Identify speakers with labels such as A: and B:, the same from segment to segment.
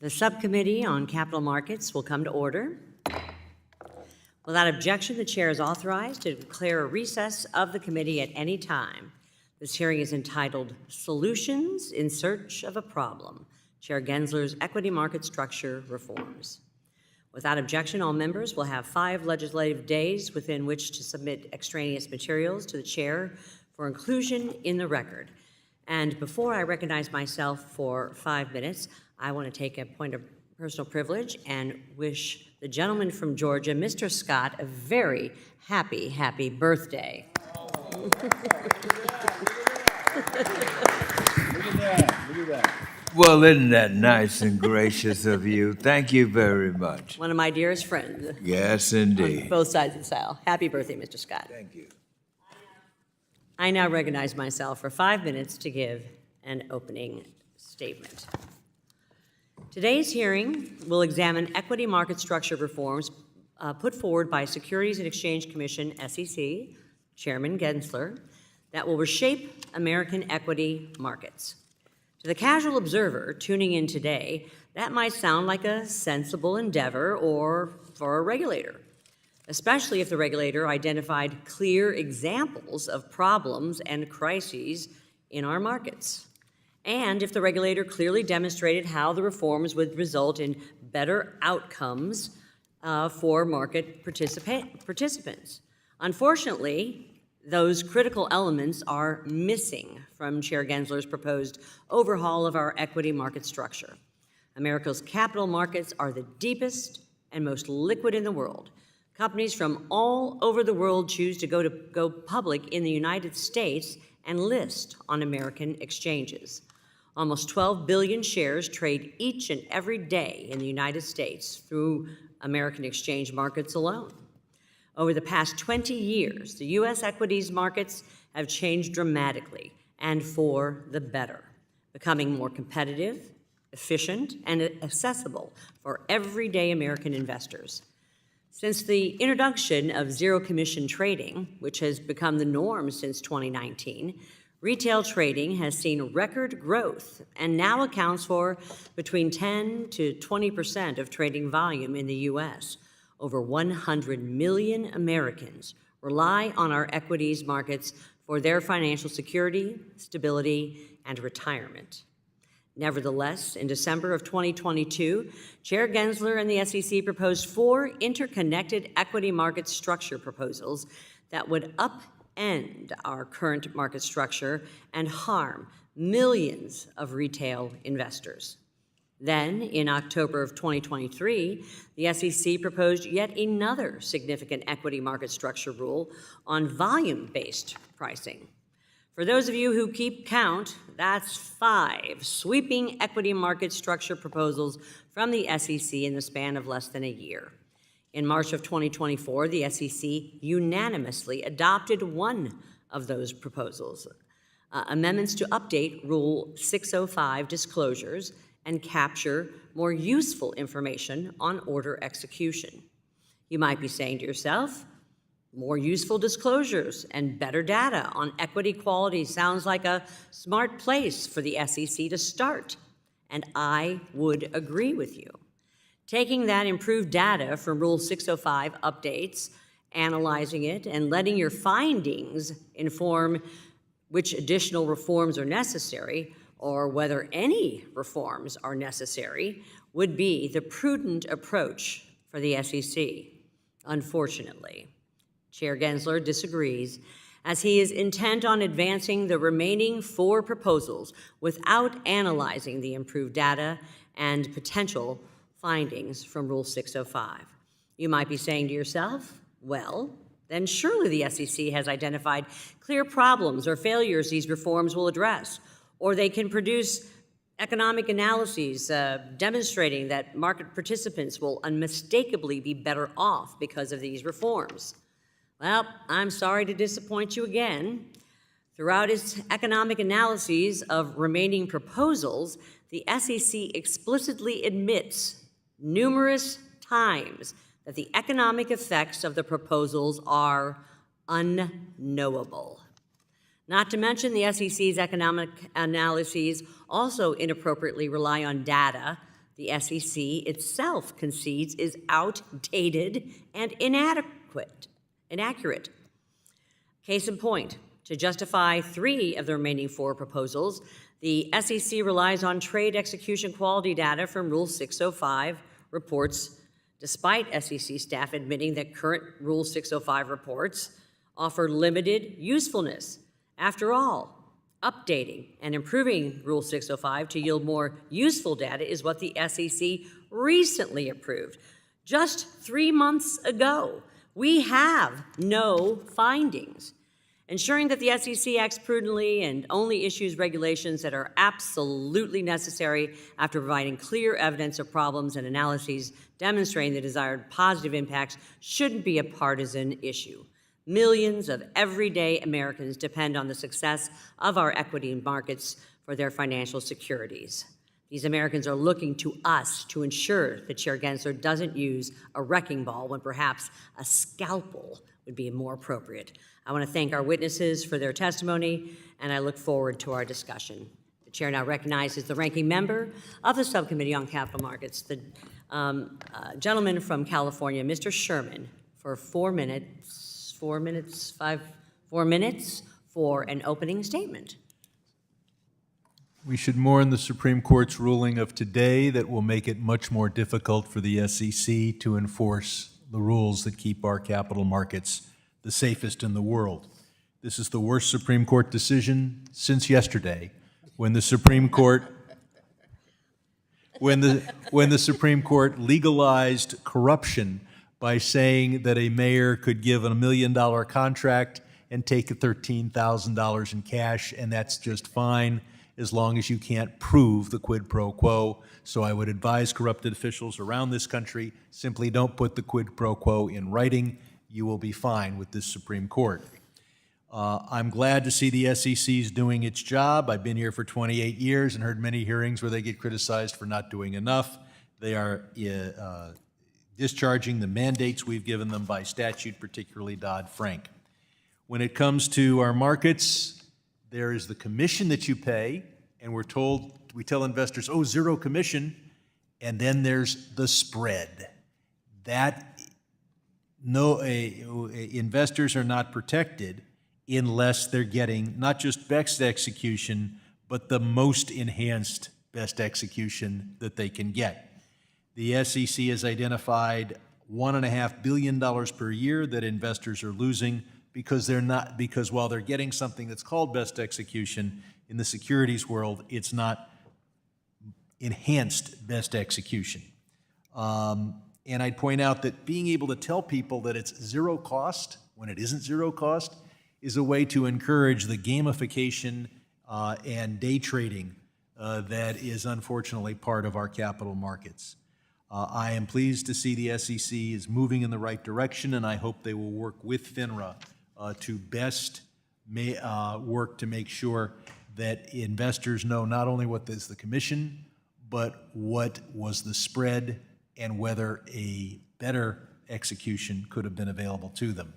A: The Subcommittee on Capital Markets will come to order. Without objection, the chair is authorized to declare a recess of the committee at any time. This hearing is entitled Solutions in Search of a Problem, Chair Gensler's Equity Market Structure Reforms. Without objection, all members will have 5 legislative days within which to submit extraneous materials to the chair for inclusion in the record. And before I recognize myself for 5 minutes, I want to take a point of personal privilege and wish the gentleman from Georgia, Mr. Scott, a very happy, happy birthday.
B: Look at that.
C: Well, isn't that nice and gracious of you? Thank you very much.
A: One of my dearest friends.
C: Yes, indeed.
A: On both sides of the aisle. Happy birthday, Mr. Scott.
C: Thank you.
A: I now recognize myself for 5 minutes to give an opening statement. Today's hearing will examine equity market structure reforms put forward by Securities and Exchange Commission, SEC, Chairman Gensler, that will reshape American equity markets. To the casual observer tuning in today, that might sound like a sensible endeavor or for a regulator, especially if the regulator identified clear examples of problems and crises in our markets, and if the regulator clearly demonstrated how the reforms would result in better outcomes for market participants. Unfortunately, those critical elements are missing from Chair Gensler's proposed overhaul of our equity market structure. America's capital markets are the deepest and most liquid in the world. Companies from all over the world choose to go public in the United States and list on American exchanges. Almost 12 billion shares trade each and every day in the United States through American exchange markets alone. Over the past 20 years, the U.S. equities markets have changed dramatically and for the better, becoming more competitive, efficient, and accessible for everyday American investors. Since the introduction of zero-commission trading, which has become the norm since 2019, retail trading has seen record growth and now accounts for between 10 to 20% of trading volume in the U.S. Over 100 million Americans rely on our equities markets for their financial security, stability, and retirement. Nevertheless, in December of 2022, Chair Gensler and the SEC proposed 4 interconnected equity market structure proposals that would upend our current market structure and harm millions of retail investors. Then, in October of 2023, the SEC proposed yet another significant equity market structure rule on volume-based pricing. For those of you who keep count, that's 5 sweeping equity market structure proposals from the SEC in the span of less than a year. In March of 2024, the SEC unanimously adopted one of those proposals, amendments to update Rule 605 disclosures and capture more useful information on order execution. You might be saying to yourself, more useful disclosures and better data on equity quality sounds like a smart place for the SEC to start, and I would agree with you. Taking that improved data from Rule 605 updates, analyzing it, and letting your findings inform which additional reforms are necessary or whether any reforms are necessary would be the prudent approach for the SEC. Unfortunately, Chair Gensler disagrees, as he is intent on advancing the remaining 4 proposals without analyzing the improved data and potential findings from Rule 605. You might be saying to yourself, well, then surely the SEC has identified clear problems or failures these reforms will address, or they can produce economic analyses demonstrating that market participants will unmistakably be better off because of these reforms. Well, I'm sorry to disappoint you again. Throughout its economic analyses of remaining proposals, the SEC explicitly admits numerous times that the economic effects of the proposals are unknowable. Not to mention the SEC's economic analyses also inappropriately rely on data the SEC itself concedes is outdated and inaccurate. Case in point, to justify 3 of the remaining 4 proposals, the SEC relies on trade execution quality data from Rule 605 reports, despite SEC staff admitting that current Rule 605 reports offer limited usefulness. After all, updating and improving Rule 605 to yield more useful data is what the SEC recently approved. Just 3 months ago, we have no findings. Ensuring that the SEC acts prudently and only issues regulations that are absolutely necessary after providing clear evidence of problems and analyses demonstrating the desired positive impacts shouldn't be a partisan issue. Millions of everyday Americans depend on the success of our equity markets for their financial securities. These Americans are looking to us to ensure that Chair Gensler doesn't use a wrecking ball when perhaps a scalpel would be more appropriate. I want to thank our witnesses for their testimony, and I look forward to our discussion. The Chair now recognizes the ranking member of the Subcommittee on Capital Markets, the gentleman from California, Mr. Sherman, for 4 minutes for an opening statement.
B: We should mourn the Supreme Court's ruling of today that will make it much more difficult for the SEC to enforce the rules that keep our capital markets the safest in the world. This is the worst Supreme Court decision since yesterday, when the Supreme Court Supreme Court legalized corruption by saying that a mayor could give a $1 million contract and take $13,000 in cash, and that's just fine as long as you can't prove the quid pro quo. So I would advise corrupted officials around this country, simply don't put the quid pro quo in writing. You will be fine with this Supreme Court. I'm glad to see the SEC is doing its job. I've been here for 28 years and heard many hearings where they get criticized for not doing enough. They are discharging the mandates we've given them by statute, particularly Dodd-Frank. When it comes to our markets, there is the commission that you pay, and we tell investors, oh, 0 commission, and then there's the spread. Investors are not protected unless they're getting not just best execution, but the most enhanced best execution that they can get. The SEC has identified $1.5 billion per year that investors are losing because while they're getting something that's called best execution, in the securities world, it's not enhanced best execution. And I'd point out that being able to tell people that it's 0 cost when it isn't 0 cost is a way to encourage the gamification and day trading that is unfortunately part of our capital markets. I am pleased to see the SEC is moving in the right direction, and I hope they will work with FINRA to best work to make sure that investors know not only what is the commission, but what was the spread and whether a better execution could have been available to them.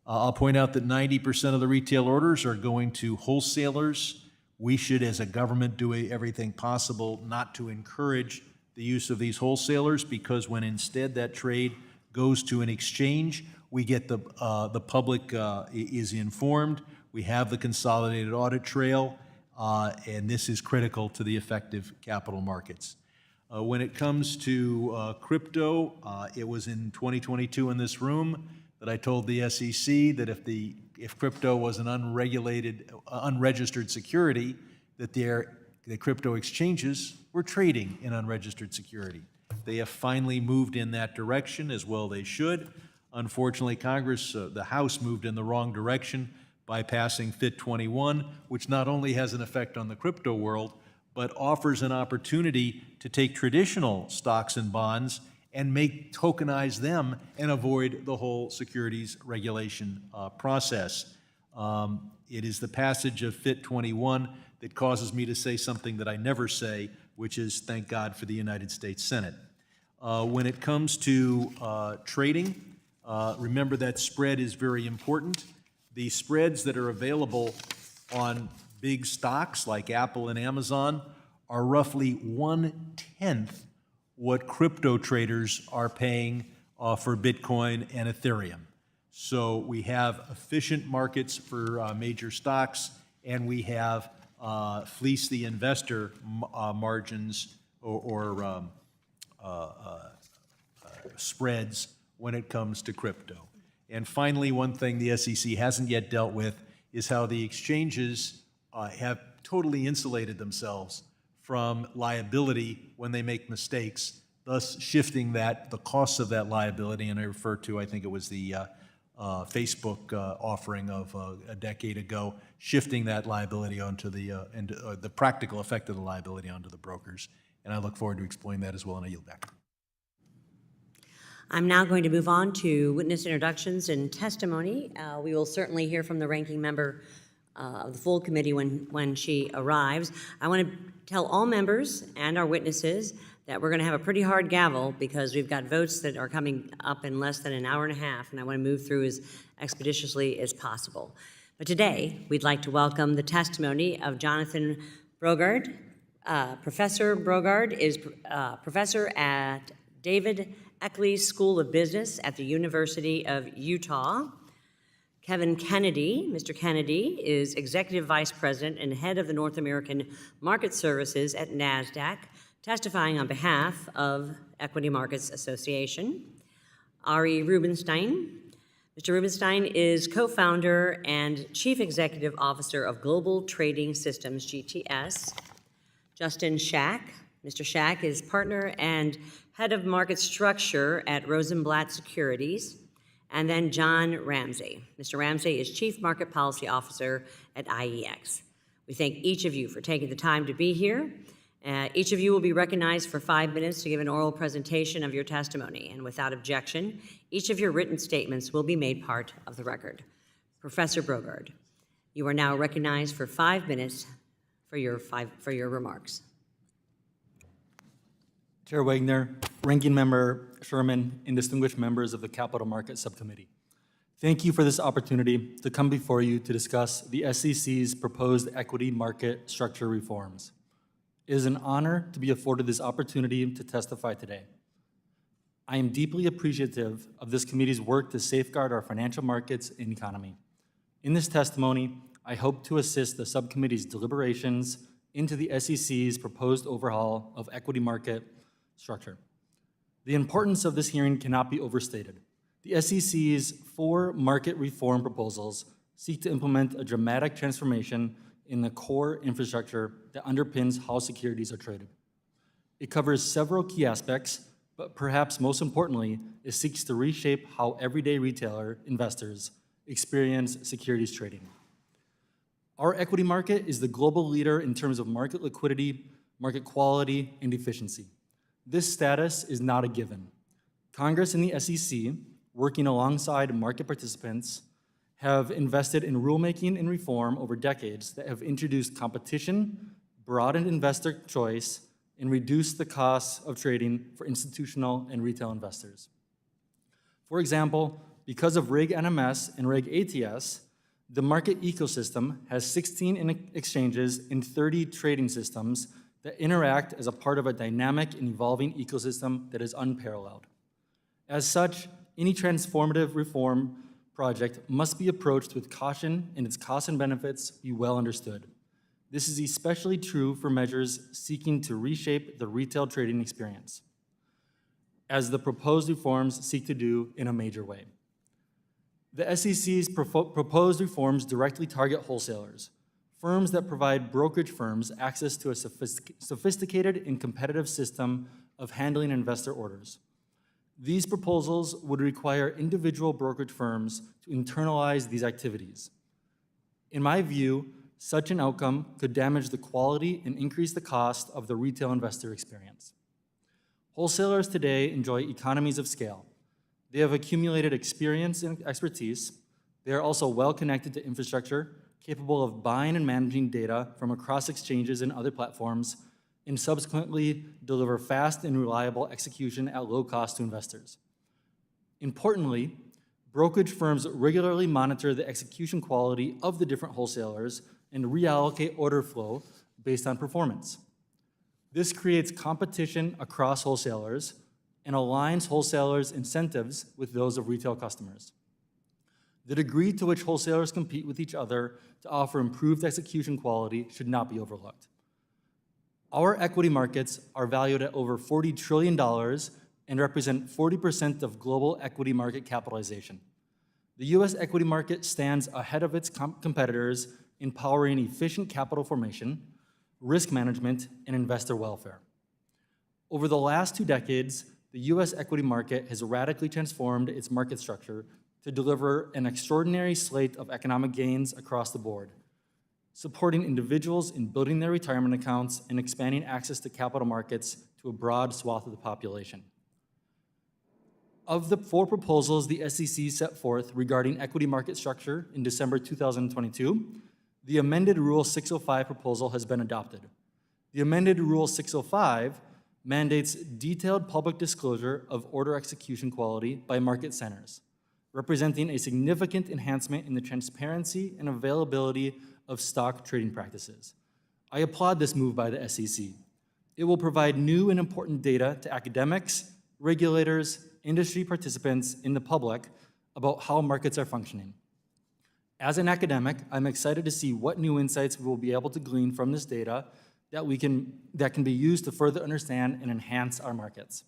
B: I'll point out that 90% of the retail orders are going to wholesalers. We should, as a government, do everything possible not to encourage the use of these wholesalers, because when instead that trade goes to an exchange, we get the public is informed. We have the consolidated audit trail, and this is critical to the effective capital markets. When it comes to crypto, it was in 2022 in this room that I told the SEC that if crypto was an unregistered security, that the crypto exchanges were trading in unregistered security. They have finally moved in that direction, as well they should. Unfortunately, Congress, the House, moved in the wrong direction by passing FIT 21, which not only has an effect on the crypto world, but offers an opportunity to take traditional stocks and bonds and tokenize them and avoid the whole securities regulation process. It is the passage of FIT 21 that causes me to say something that I never say, which is thank God for the United States Senate. When it comes to trading, remember that spread is very important. The spreads that are available on big stocks like Apple and Amazon are roughly 1/10 what crypto traders are paying for Bitcoin and Ethereum. So we have efficient markets for major stocks, and we have fleece the investor margins or spreads when it comes to crypto. And finally, one thing the SEC hasn't yet dealt with is how the exchanges have totally insulated themselves from liability when they make mistakes, thus shifting the costs of that liability. And I refer to, I think it was the Facebook offering of a decade ago, shifting that liability onto the practical effect of the liability onto the brokers. And I look forward to exploring that as well, and I yield back.
A: I'm now going to move on to witness introductions and testimony. We will certainly hear from the ranking member of the full committee when she arrives. I want to tell all members and our witnesses that we're going to have a pretty hard gavel because we've got votes that are coming up in less than an hour and a half, and I want to move through as expeditiously as possible. But today, we'd like to welcome the testimony of Jonathan Brogard. Professor Brogard is professor at David Eckley School of Business at the University of Utah. Kevin Kennedy, Mr. Kennedy, is Executive Vice President and Head of the North American Market Services at NASDAQ, testifying on behalf of Equity Markets Association. Ari Rubenstein. Mr. Rubenstein is co-founder and Chief Executive Officer of Global Trading Systems, GTS. Justin Schack. Mr. Schack is partner and head of market structure at Rosenblatt Securities. And then John Ramsey. Mr. Ramsey is Chief Market Policy Officer at IEX. We thank each of you for taking the time to be here. Each of you will be recognized for 5 minutes to give an oral presentation of your testimony. And without objection, each of your written statements will be made part of the record. Professor Brogard, you are now recognized for 5 minutes for your remarks.
D: Chair Wagner, Ranking Member Sherman, and distinguished members of the Capital Markets Subcommittee. Thank you for this opportunity to come before you to discuss the SEC's proposed equity market structure reforms. It is an honor to be afforded this opportunity to testify today. I am deeply appreciative of this committee's work to safeguard our financial markets and economy. In this testimony, I hope to assist the subcommittee's deliberations into the SEC's proposed overhaul of equity market structure. The importance of this hearing cannot be overstated. The SEC's 4 market reform proposals seek to implement a dramatic transformation in the core infrastructure that underpins how securities are traded. It covers several key aspects, but perhaps most importantly, it seeks to reshape how everyday retailer investors experience securities trading. Our equity market is the global leader in terms of market liquidity, market quality, and efficiency. This status is not a given. Congress and the SEC, working alongside market participants, have invested in rulemaking and reform over decades that have introduced competition, broadened investor choice, and reduced the costs of trading for institutional and retail investors. For example, because of Reg NMS and Reg ATS, the market ecosystem has 16 exchanges and 30 trading systems that interact as a part of a dynamic and evolving ecosystem that is unparalleled. As such, any transformative reform project must be approached with caution and its costs and benefits be well understood. This is especially true for measures seeking to reshape the retail trading experience, as the proposed reforms seek to do in a major way. The SEC's proposed reforms directly target wholesalers, firms that provide brokerage firms access to a sophisticated and competitive system of handling investor orders. These proposals would require individual brokerage firms to internalize these activities. In my view, such an outcome could damage the quality and increase the cost of the retail investor experience. Wholesalers today enjoy economies of scale. They have accumulated experience and expertise. They are also well connected to infrastructure, capable of buying and managing data from across exchanges and other platforms, and subsequently deliver fast and reliable execution at low cost to investors. Importantly, brokerage firms regularly monitor the execution quality of the different wholesalers and reallocate order flow based on performance. This creates competition across wholesalers and aligns wholesalers' incentives with those of retail customers. The degree to which wholesalers compete with each other to offer improved execution quality should not be overlooked. Our equity markets are valued at over $40 trillion and represent 40% of global equity market capitalization. The U.S. equity market stands ahead of its competitors in powering efficient capital formation, risk management, and investor welfare. Over the last 2 decades, the U.S. equity market has radically transformed its market structure to deliver an extraordinary slate of economic gains across the board, supporting individuals in building their retirement accounts and expanding access to capital markets to a broad swath of the population. Of the 4 proposals the SEC set forth regarding equity market structure in December 2022, the amended Rule 605 proposal has been adopted. The amended Rule 605 mandates detailed public disclosure of order execution quality by market centers, representing a significant enhancement in the transparency and availability of stock trading practices. I applaud this move by the SEC. It will provide new and important data to academics, regulators, industry participants, and the public about how markets are functioning. As an academic, I'm excited to see what new insights we will be able to glean from this data that can be used to further understand and enhance our markets.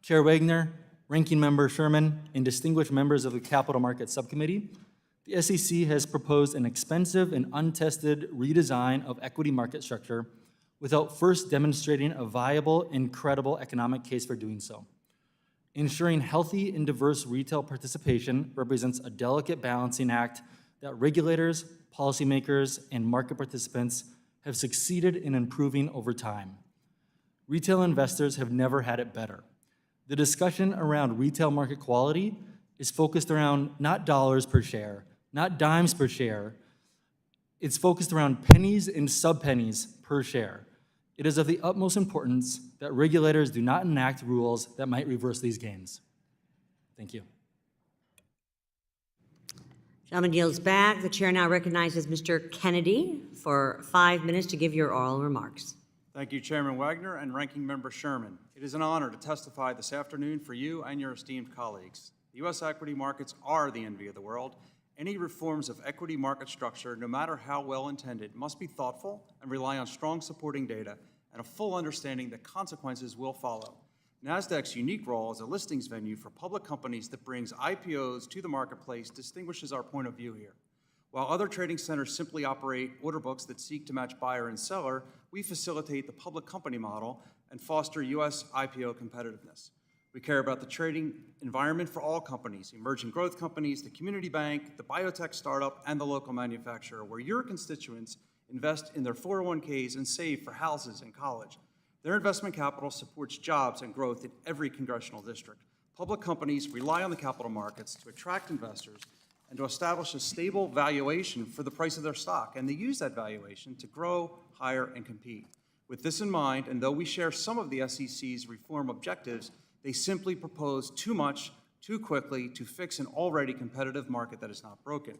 D: Chair Wagner, Ranking Member Sherman, and distinguished members of the Capital Markets Subcommittee, the SEC has proposed an expensive and untested redesign of equity market structure without first demonstrating a viable and credible economic case for doing so. Ensuring healthy and diverse retail participation represents a delicate balancing act that regulators, policymakers, and market participants have succeeded in improving over time. Retail investors have never had it better. The discussion around retail market quality is focused around not dollars per share, not dimes per share. It's focused around pennies and sub-pennies per share. It is of the utmost importance that regulators do not enact rules that might reverse these gains. Thank you.
A: Gentleman yields back. The chair now recognizes Mr. Kennedy for 5 minutes to give your oral remarks.
E: Thank you, Chairman Wagner and Ranking Member Sherman. It is an honor to testify this afternoon for you and your esteemed colleagues. The U.S. equity markets are the envy of the world. Any reforms of equity market structure, no matter how well intended, must be thoughtful and rely on strong supporting data and a full understanding that consequences will follow. NASDAQ's unique role as a listings venue for public companies that brings IPOs to the marketplace distinguishes our point of view here. While other trading centers simply operate order books that seek to match buyer and seller, we facilitate the public company model and foster U.S. IPO competitiveness. We care about the trading environment for all companies, emerging growth companies, the community bank, the biotech startup, and the local manufacturer, where your constituents invest in their 401ks and save for houses and college. Their investment capital supports jobs and growth in every congressional district. Public companies rely on the capital markets to attract investors and to establish a stable valuation for the price of their stock, and they use that valuation to grow, hire, and compete. With this in mind, and though we share some of the SEC's reform objectives, they simply propose too much, too quickly, to fix an already competitive market that is not broken.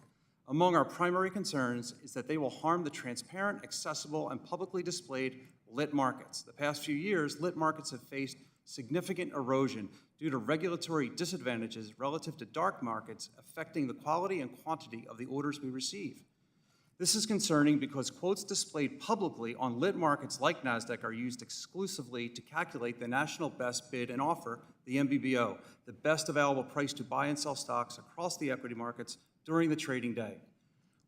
E: Among our primary concerns is that they will harm the transparent, accessible, and publicly displayed lit markets. The past few years, lit markets have faced significant erosion due to regulatory disadvantages relative to dark markets affecting the quality and quantity of the orders we receive. This is concerning because quotes displayed publicly on lit markets like NASDAQ are used exclusively to calculate the national best bid and offer, the MBBO, the best available price to buy and sell stocks across the equity markets during the trading day.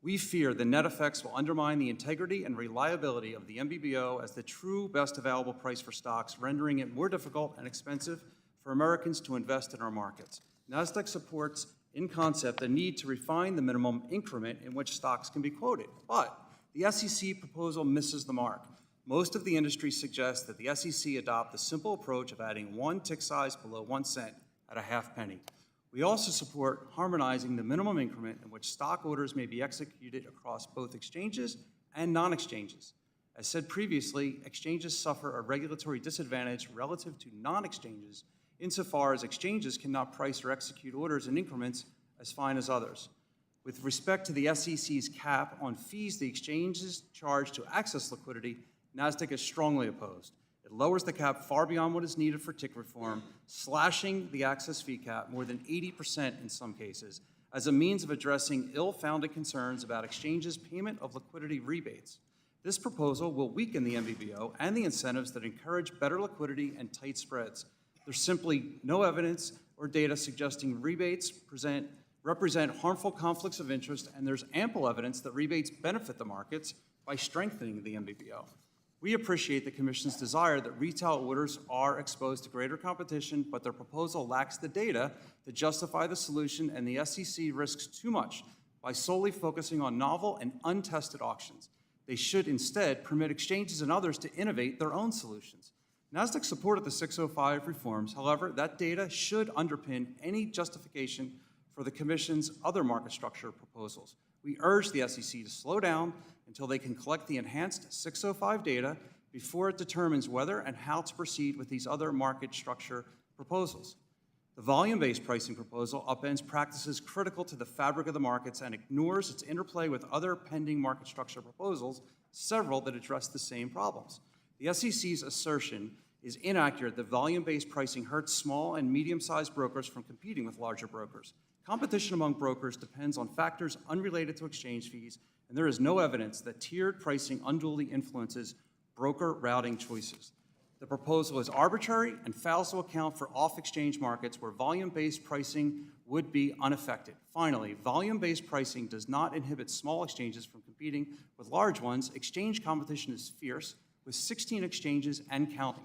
E: We fear the net effects will undermine the integrity and reliability of the MBBO as the true best available price for stocks, rendering it more difficult and expensive for Americans to invest in our markets. NASDAQ supports in concept the need to refine the minimum increment in which stocks can be quoted. But the SEC proposal misses the mark. Most of the industry suggests that the SEC adopt the simple approach of adding one tick size below 1 cent at a half penny. We also support harmonizing the minimum increment in which stock orders may be executed across both exchanges and non-exchanges. As said previously, exchanges suffer a regulatory disadvantage relative to non-exchanges insofar as exchanges cannot price or execute orders in increments as fine as others. With respect to the SEC's cap on fees the exchanges charge to access liquidity, NASDAQ is strongly opposed. It lowers the cap far beyond what is needed for tick reform, slashing the access fee cap more than 80% in some cases, as a means of addressing ill-founded concerns about exchanges' payment of liquidity rebates. This proposal will weaken the MBBO and the incentives that encourage better liquidity and tight spreads. There's simply no evidence or data suggesting rebates represent harmful conflicts of interest, and there's ample evidence that rebates benefit the markets by strengthening the MBBO. We appreciate the Commission's desire that retail orders are exposed to greater competition, but their proposal lacks the data to justify the solution, and the SEC risks too much by solely focusing on novel and untested auctions. They should instead permit exchanges and others to innovate their own solutions. NASDAQ supported the 605 reforms. However, that data should underpin any justification for the Commission's other market structure proposals. We urge the SEC to slow down until they can collect the enhanced 605 data before it determines whether and how to proceed with these other market structure proposals. The volume-based pricing proposal upends practices critical to the fabric of the markets and ignores its interplay with other pending market structure proposals, several that address the same problems. The SEC's assertion is inaccurate that volume-based pricing hurts small and medium-sized brokers from competing with larger brokers. Competition among brokers depends on factors unrelated to exchange fees, and there is no evidence that tiered pricing unduly influences broker routing choices. The proposal is arbitrary and fails to account for off-exchange markets where volume-based pricing would be unaffected. Finally, volume-based pricing does not inhibit small exchanges from competing with large ones. Exchange competition is fierce, with 16 exchanges and counting.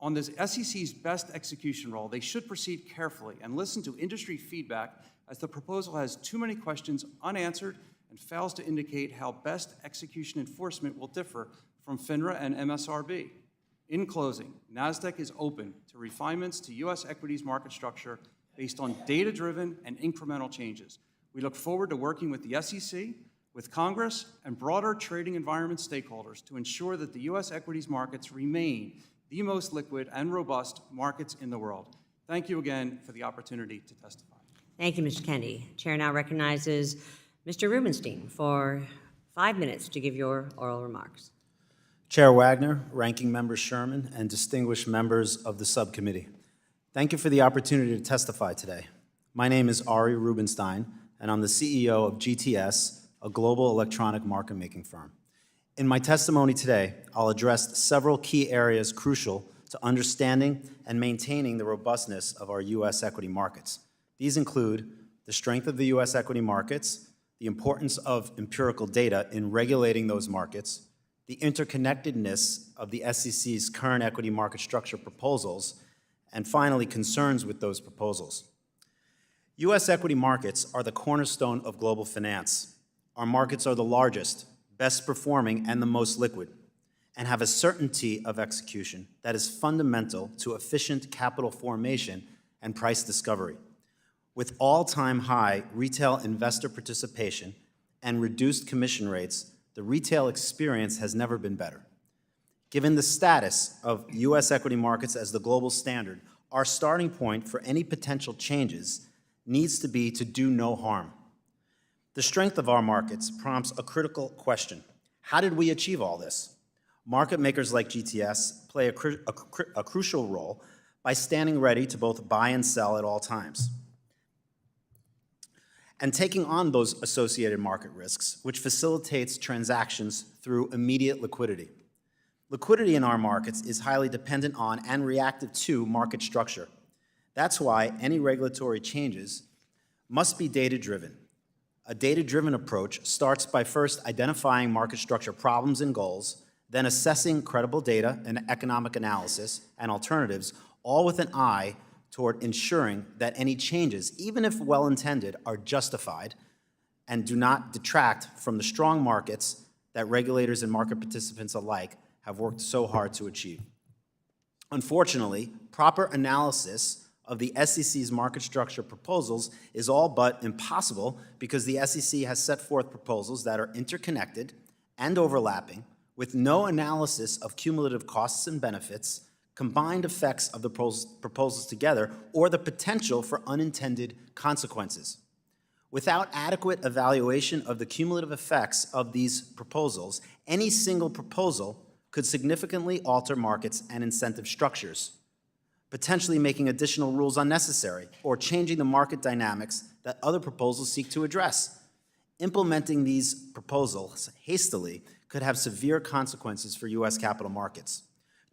E: On the SEC's best execution role, they should proceed carefully and listen to industry feedback, as the proposal has too many questions unanswered and fails to indicate how best execution enforcement will differ from FINRA and MSRB. In closing, NASDAQ is open to refinements to U.S. equities market structure based on data-driven and incremental changes. We look forward to working with the SEC, with Congress, and broader trading environment stakeholders to ensure that the U.S. equities markets remain the most liquid and robust markets in the world. Thank you again for the opportunity to testify.
A: Thank you, Mr. Kennedy. Chair now recognizes Mr. Rubenstein for 5 minutes to give your oral remarks.
F: Chair Wagner, Ranking Member Sherman, and distinguished members of the subcommittee, thank you for the opportunity to testify today. My name is Ari Rubenstein, and I'm the CEO of GTS, a global electronic market-making firm. In my testimony today, I'll address several key areas crucial to understanding and maintaining the robustness of our U.S. equity markets. These include the strength of the U.S. equity markets, the importance of empirical data in regulating those markets, the interconnectedness of the SEC's current equity market structure proposals, and finally, concerns with those proposals. U.S. equity markets are the cornerstone of global finance. Our markets are the largest, best performing, and the most liquid, and have a certainty of execution that is fundamental to efficient capital formation and price discovery. With all-time high retail investor participation and reduced commission rates, the retail experience has never been better. Given the status of U.S. equity markets as the global standard, our starting point for any potential changes needs to be to do no harm. The strength of our markets prompts a critical question. How did we achieve all this? Market makers like GTS play a crucial role by standing ready to both buy and sell at all times, and taking on those associated market risks, which facilitates transactions through immediate liquidity. Liquidity in our markets is highly dependent on and reactive to market structure. That's why any regulatory changes must be data-driven. A data-driven approach starts by first identifying market structure problems and goals, then assessing credible data and economic analysis and alternatives, all with an eye toward ensuring that any changes, even if well-intended, are justified and do not detract from the strong markets that regulators and market participants alike have worked so hard to achieve. Unfortunately, proper analysis of the SEC's market structure proposals is all but impossible because the SEC has set forth proposals that are interconnected and overlapping with no analysis of cumulative costs and benefits, combined effects of the proposals together, or the potential for unintended consequences. Without adequate evaluation of the cumulative effects of these proposals, any single proposal could significantly alter markets and incentive structures, potentially making additional rules unnecessary or changing the market dynamics that other proposals seek to address. Implementing these proposals hastily could have severe consequences for U.S. capital markets.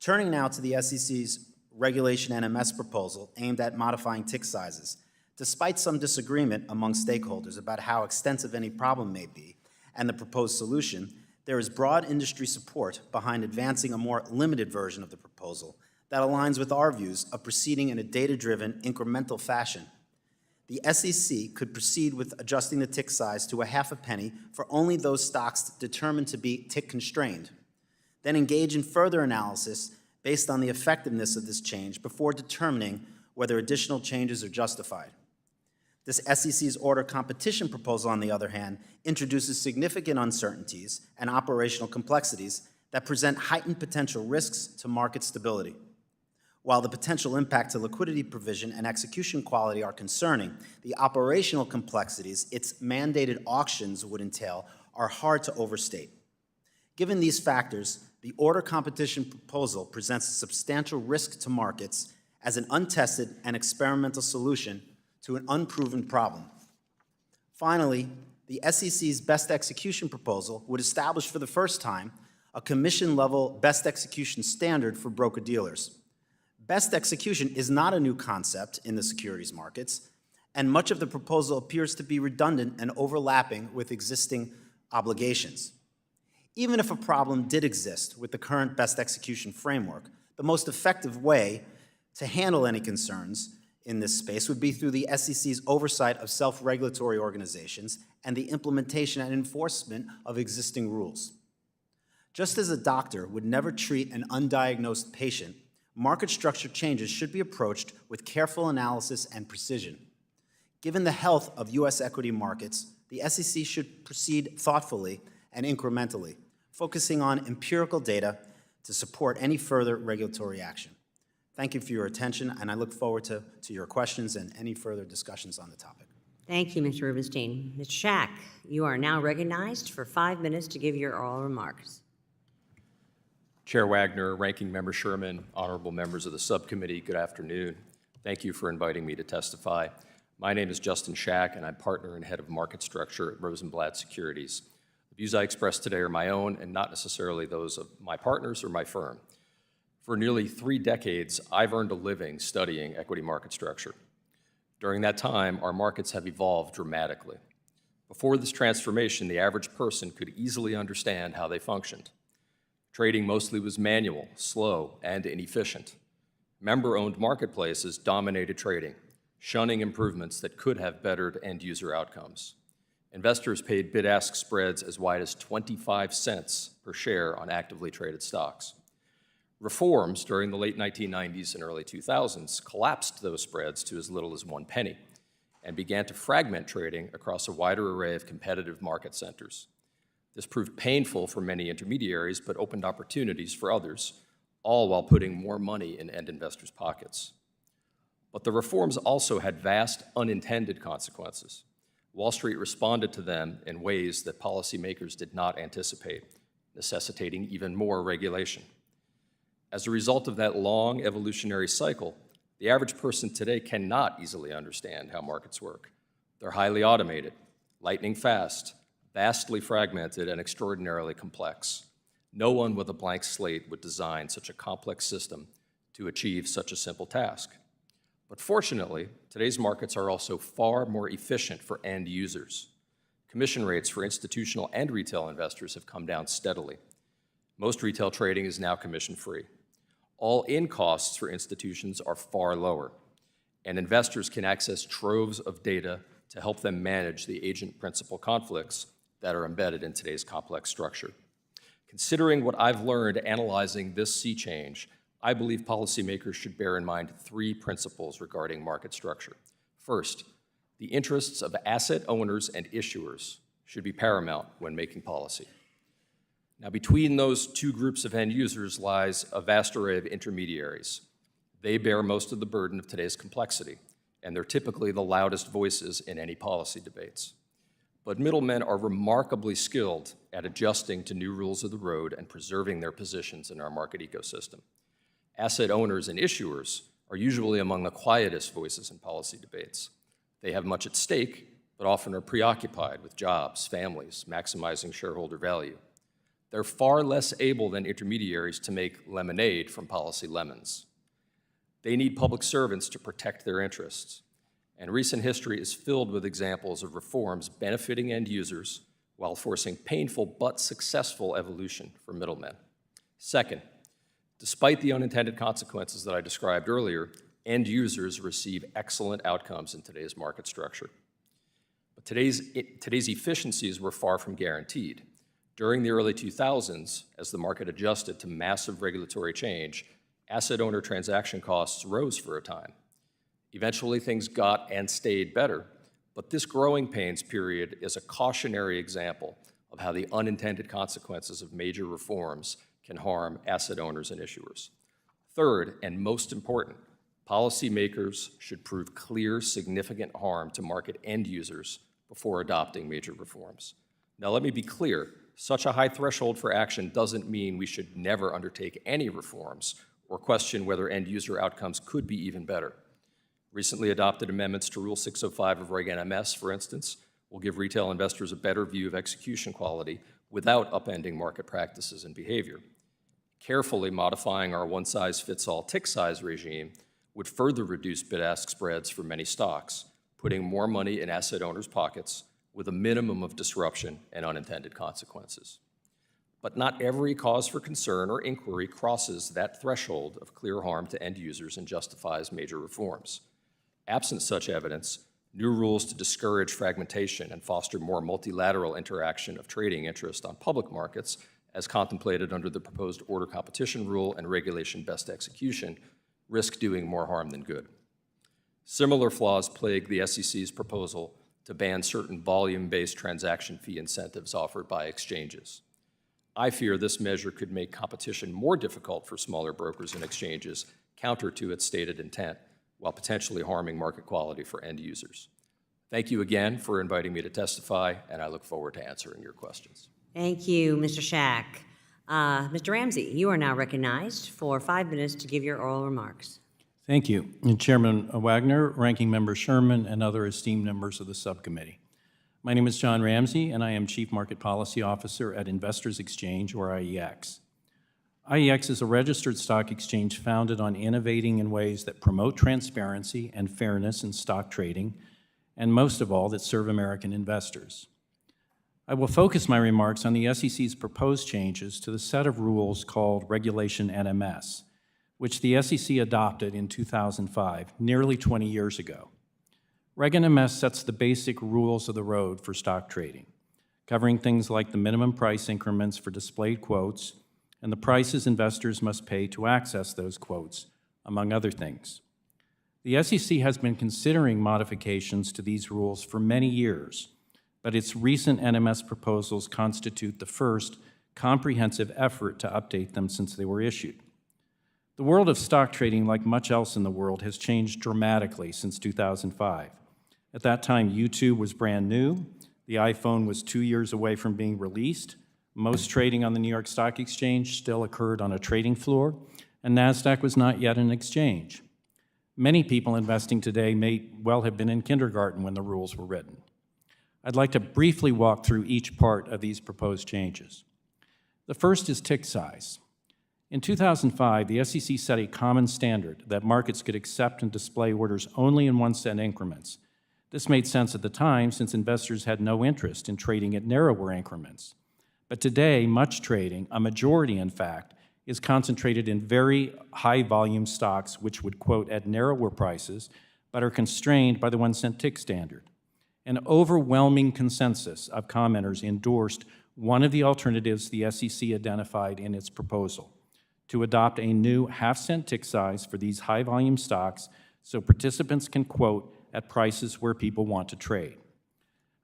F: Turning now to the SEC's Regulation NMS proposal aimed at modifying tick sizes. Despite some disagreement among stakeholders about how extensive any problem may be and the proposed solution, there is broad industry support behind advancing a more limited version of the proposal that aligns with our views of proceeding in a data-driven, incremental fashion. The SEC could proceed with adjusting the tick size to a half a penny for only those stocks determined to be tick-constrained, then engage in further analysis based on the effectiveness of this change before determining whether additional changes are justified. This SEC's order competition proposal, on the other hand, introduces significant uncertainties and operational complexities that present heightened potential risks to market stability. While the potential impact to liquidity provision and execution quality are concerning, the operational complexities its mandated auctions would entail are hard to overstate. Given these factors, the order competition proposal presents a substantial risk to markets as an untested and experimental solution to an unproven problem. Finally, the SEC's best execution proposal would establish for the first time a commission-level best execution standard for broker-dealers. Best execution is not a new concept in the securities markets, and much of the proposal appears to be redundant and overlapping with existing obligations. Even if a problem did exist with the current best execution framework, the most effective way to handle any concerns in this space would be through the SEC's oversight of self-regulatory organizations and the implementation and enforcement of existing rules. Just as a doctor would never treat an undiagnosed patient, market structure changes should be approached with careful analysis and precision. Given the health of U.S. equity markets, the SEC should proceed thoughtfully and incrementally, focusing on empirical data to support any further regulatory action. Thank you for your attention, and I look forward to your questions and any further discussions on the topic.
A: Thank you, Mr. Rubenstein. Ms. Schack, you are now recognized for 5 minutes to give your oral remarks.
G: Chair Wagner, Ranking Member Sherman, honorable members of the subcommittee, good afternoon. Thank you for inviting me to testify. My name is Justin Schack, and I'm partner and head of market structure at Rosenblatt Securities. The views I express today are my own and not necessarily those of my partners or my firm. For nearly 3 decades, I've earned a living studying equity market structure. During that time, our markets have evolved dramatically. Before this transformation, the average person could easily understand how they functioned. Trading mostly was manual, slow, and inefficient. Member-owned marketplaces dominated trading, shunning improvements that could have bettered end-user outcomes. Investors paid bid-ask spreads as wide as 25 cents per share on actively traded stocks. Reforms during the late 1990s and early 2000s collapsed those spreads to as little as 1 penny and began to fragment trading across a wider array of competitive market centers. This proved painful for many intermediaries, but opened opportunities for others, all while putting more money in end investors' pockets. But the reforms also had vast unintended consequences. Wall Street responded to them in ways that policymakers did not anticipate, necessitating even more regulation. As a result of that long evolutionary cycle, the average person today cannot easily understand how markets work. They're highly automated, lightning fast, vastly fragmented, and extraordinarily complex. No one with a blank slate would design such a complex system to achieve such a simple task. But fortunately, today's markets are also far more efficient for end users. Commission rates for institutional and retail investors have come down steadily. Most retail trading is now commission-free. All-in costs for institutions are far lower, and investors can access troves of data to help them manage the agent-principal conflicts that are embedded in today's complex structure. Considering what I've learned analyzing this sea change, I believe policymakers should bear in mind 3 principles regarding market structure. First, the interests of asset owners and issuers should be paramount when making policy. Now, between those 2 groups of end users lies a vast array of intermediaries. They bear most of the burden of today's complexity, and they're typically the loudest voices in any policy debates. but middlemen are remarkably skilled at adjusting to new rules of the road and preserving their positions in our market ecosystem. Asset owners and issuers are usually among the quietest voices in policy debates. They have much at stake, but often are preoccupied with jobs, families, maximizing shareholder value. They're far less able than intermediaries to make lemonade from policy lemons. They need public servants to protect their interests. And recent history is filled with examples of reforms benefiting end users while forcing painful but successful evolution for middlemen. Second, despite the unintended consequences that I described earlier, end users receive excellent outcomes in today's market structure. But today's efficiencies were far from guaranteed. During the early 2000s, as the market adjusted to massive regulatory change, asset owner transaction costs rose for a time. Eventually, things got and stayed better, but this growing pains period is a cautionary example of how the unintended consequences of major reforms can harm asset owners and issuers. Third, and most important, policymakers should prove clear, significant harm to market end users before adopting major reforms. Now, let me be clear. Such a high threshold for action doesn't mean we should never undertake any reforms or question whether end user outcomes could be even better. Recently adopted amendments to Rule 605 of Reg NMS, for instance, will give retail investors a better view of execution quality without upending market practices and behavior. Carefully modifying our one-size-fits-all tick size regime would further reduce bid-ask spreads for many stocks, putting more money in asset owners' pockets with a minimum of disruption and unintended consequences. But not every cause for concern or inquiry crosses that threshold of clear harm to end users and justifies major reforms. Absent such evidence, new rules to discourage fragmentation and foster more multilateral interaction of trading interest on public markets, as contemplated under the proposed order competition rule and regulation best execution, risk doing more harm than good. Similar flaws plague the SEC's proposal to ban certain volume-based transaction fee incentives offered by exchanges. I fear this measure could make competition more difficult for smaller brokers and exchanges, counter to its stated intent, while potentially harming market quality for end users. Thank you again for inviting me to testify, and I look forward to answering your questions.
A: Thank you, Mr. Shack. Mr. Ramsey, you are now recognized for 5 minutes to give your oral remarks.
H: Thank you. And Chairman Wagner, Ranking Member Sherman, and other esteemed members of the subcommittee. My name is John Ramsey, and I am Chief Market Policy Officer at Investors Exchange, or IEX. IEX is a registered stock exchange founded on innovating in ways that promote transparency and fairness in stock trading, and most of all, that serve American investors. I will focus my remarks on the SEC's proposed changes to the set of rules called Regulation NMS, which the SEC adopted in 2005, nearly 20 years ago. Reg NMS sets the basic rules of the road for stock trading, covering things like the minimum price increments for displayed quotes and the prices investors must pay to access those quotes, among other things. The SEC has been considering modifications to these rules for many years, but its recent NMS proposals constitute the first comprehensive effort to update them since they were issued. The world of stock trading, like much else in the world, has changed dramatically since 2005. At that time, YouTube was brand new, the iPhone was 2 years away from being released, most trading on the New York Stock Exchange still occurred on a trading floor, and NASDAQ was not yet an exchange. Many people investing today may well have been in kindergarten when the rules were written. I'd like to briefly walk through each part of these proposed changes. The first is tick size. In 2005, the SEC set a common standard that markets could accept and display orders only in 1 cent increments. This made sense at the time since investors had no interest in trading at narrower increments. But today, much trading, a majority in fact, is concentrated in very high volume stocks which would quote at narrower prices, but are constrained by the 1 cent tick standard. An overwhelming consensus of commenters endorsed one of the alternatives the SEC identified in its proposal, to adopt a new half-cent tick size for these high-volume stocks so participants can quote at prices where people want to trade.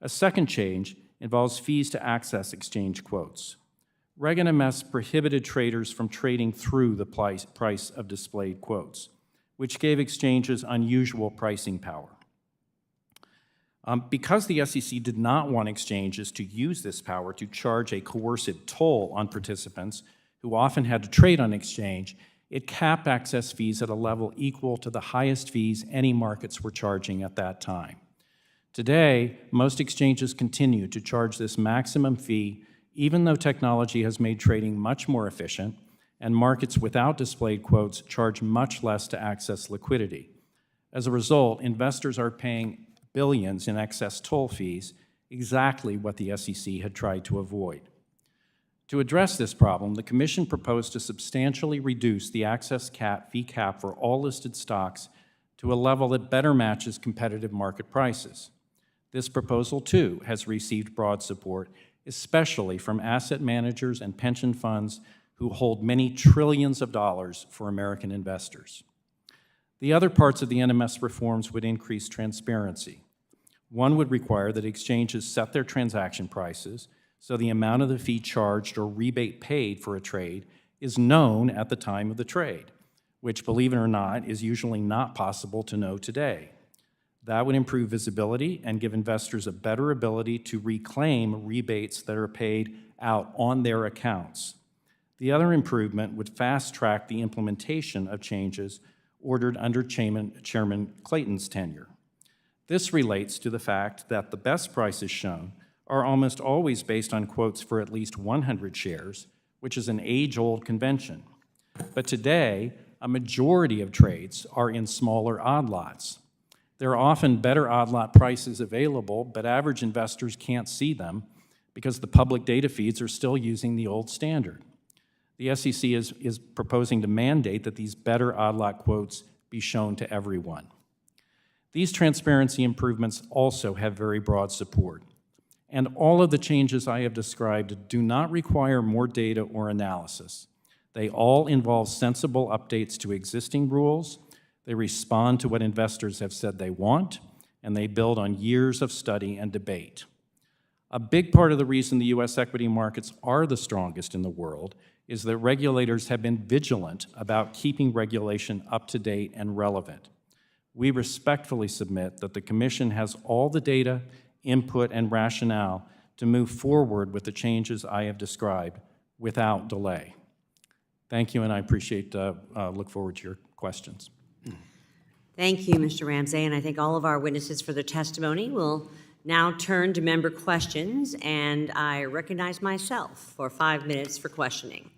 H: A second change involves fees to access exchange quotes. Reg NMS prohibited traders from trading through the price of displayed quotes, which gave exchanges unusual pricing power. Because the SEC did not want exchanges to use this power to charge a coercive toll on participants who often had to trade on exchange, it capped access fees at a level equal to the highest fees any markets were charging at that time. Today, most exchanges continue to charge this maximum fee, even though technology has made trading much more efficient, and markets without displayed quotes charge much less to access liquidity. As a result, investors are paying billions in excess toll fees, exactly what the SEC had tried to avoid. To address this problem, the Commission proposed to substantially reduce the access fee cap for all listed stocks to a level that better matches competitive market prices. This proposal, too, has received broad support, especially from asset managers and pension funds who hold many trillions of dollars for American investors. The other parts of the NMS reforms would increase transparency. One would require that exchanges set their transaction prices so the amount of the fee charged or rebate paid for a trade is known at the time of the trade, which, believe it or not, is usually not possible to know today. That would improve visibility and give investors a better ability to reclaim rebates that are paid out on their accounts. The other improvement would fast-track the implementation of changes ordered under Chairman Clayton's tenure. This relates to the fact that the best prices shown are almost always based on quotes for at least 100 shares, which is an age-old convention. But today, a majority of trades are in smaller odd lots. There are often better odd lot prices available, but average investors can't see them because the public data feeds are still using the old standard. The SEC is proposing to mandate that these better odd lot quotes be shown to everyone. These transparency improvements also have very broad support, and all of the changes I have described do not require more data or analysis. They all involve sensible updates to existing rules. They respond to what investors have said they want, and they build on years of study and debate. A big part of the reason the U.S. equity markets are the strongest in the world is that regulators have been vigilant about keeping regulation up to date and relevant. We respectfully submit that the Commission has all the data, input, and rationale to move forward with the changes I have described without delay. Thank you, and I look forward to your questions.
A: Thank you, Mr. Ramsey, and I thank all of our witnesses for their testimony. We'll now turn to member questions, and I recognize myself for 5 minutes for questioning.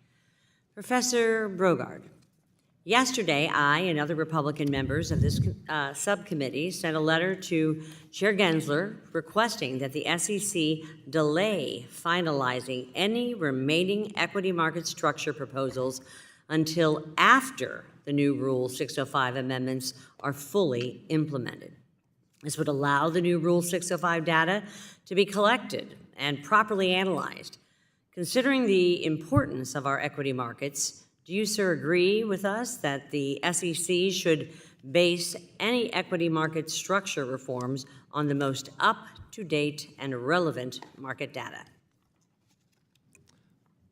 A: Professor Brogard, yesterday I and other Republican members of this subcommittee sent a letter to Chair Gensler requesting that the SEC delay finalizing any remaining equity market structure proposals until after the new Rule 605 amendments are fully implemented. This would allow the new Rule 605 data to be collected and properly analyzed. Considering the importance of our equity markets, do you, sir, agree with us that the SEC should base any equity market structure reforms on the most up-to-date and relevant market data?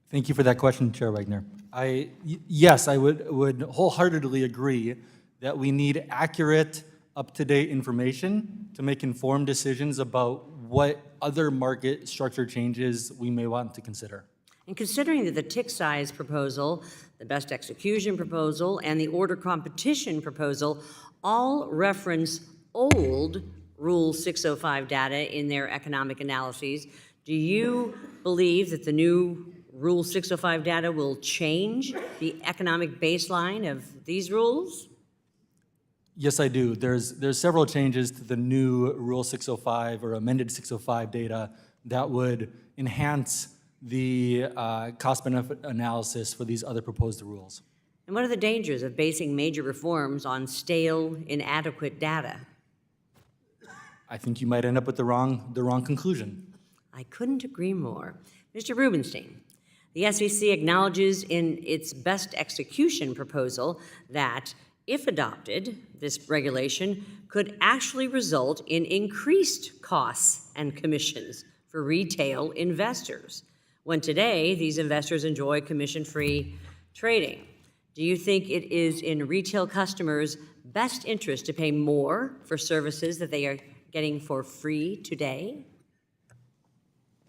D: Thank you for that question, Chair Wagner. Yes, I would wholeheartedly agree that we need accurate, up-to-date information to make informed decisions about what other market structure changes we may want to consider.
A: And considering that the tick size proposal, the best execution proposal, and the order competition proposal all reference old Rule 605 data in their economic analyses, do you believe that the new Rule 605 data will change the economic baseline of these rules?
D: Yes, I do. There's several changes to the new Rule 605 or amended 605 data that would enhance the cost-benefit analysis for these other proposed rules.
A: And what are the dangers of basing major reforms on stale, inadequate data?
D: I think you might end up with the wrong conclusion.
A: I couldn't agree more. Mr. Rubenstein, the SEC acknowledges in its best execution proposal that, if adopted, this regulation could actually result in increased costs and commissions for retail investors, when today these investors enjoy commission-free trading. Do you think it is in retail customers' best interest to pay more for services that they getting for free today?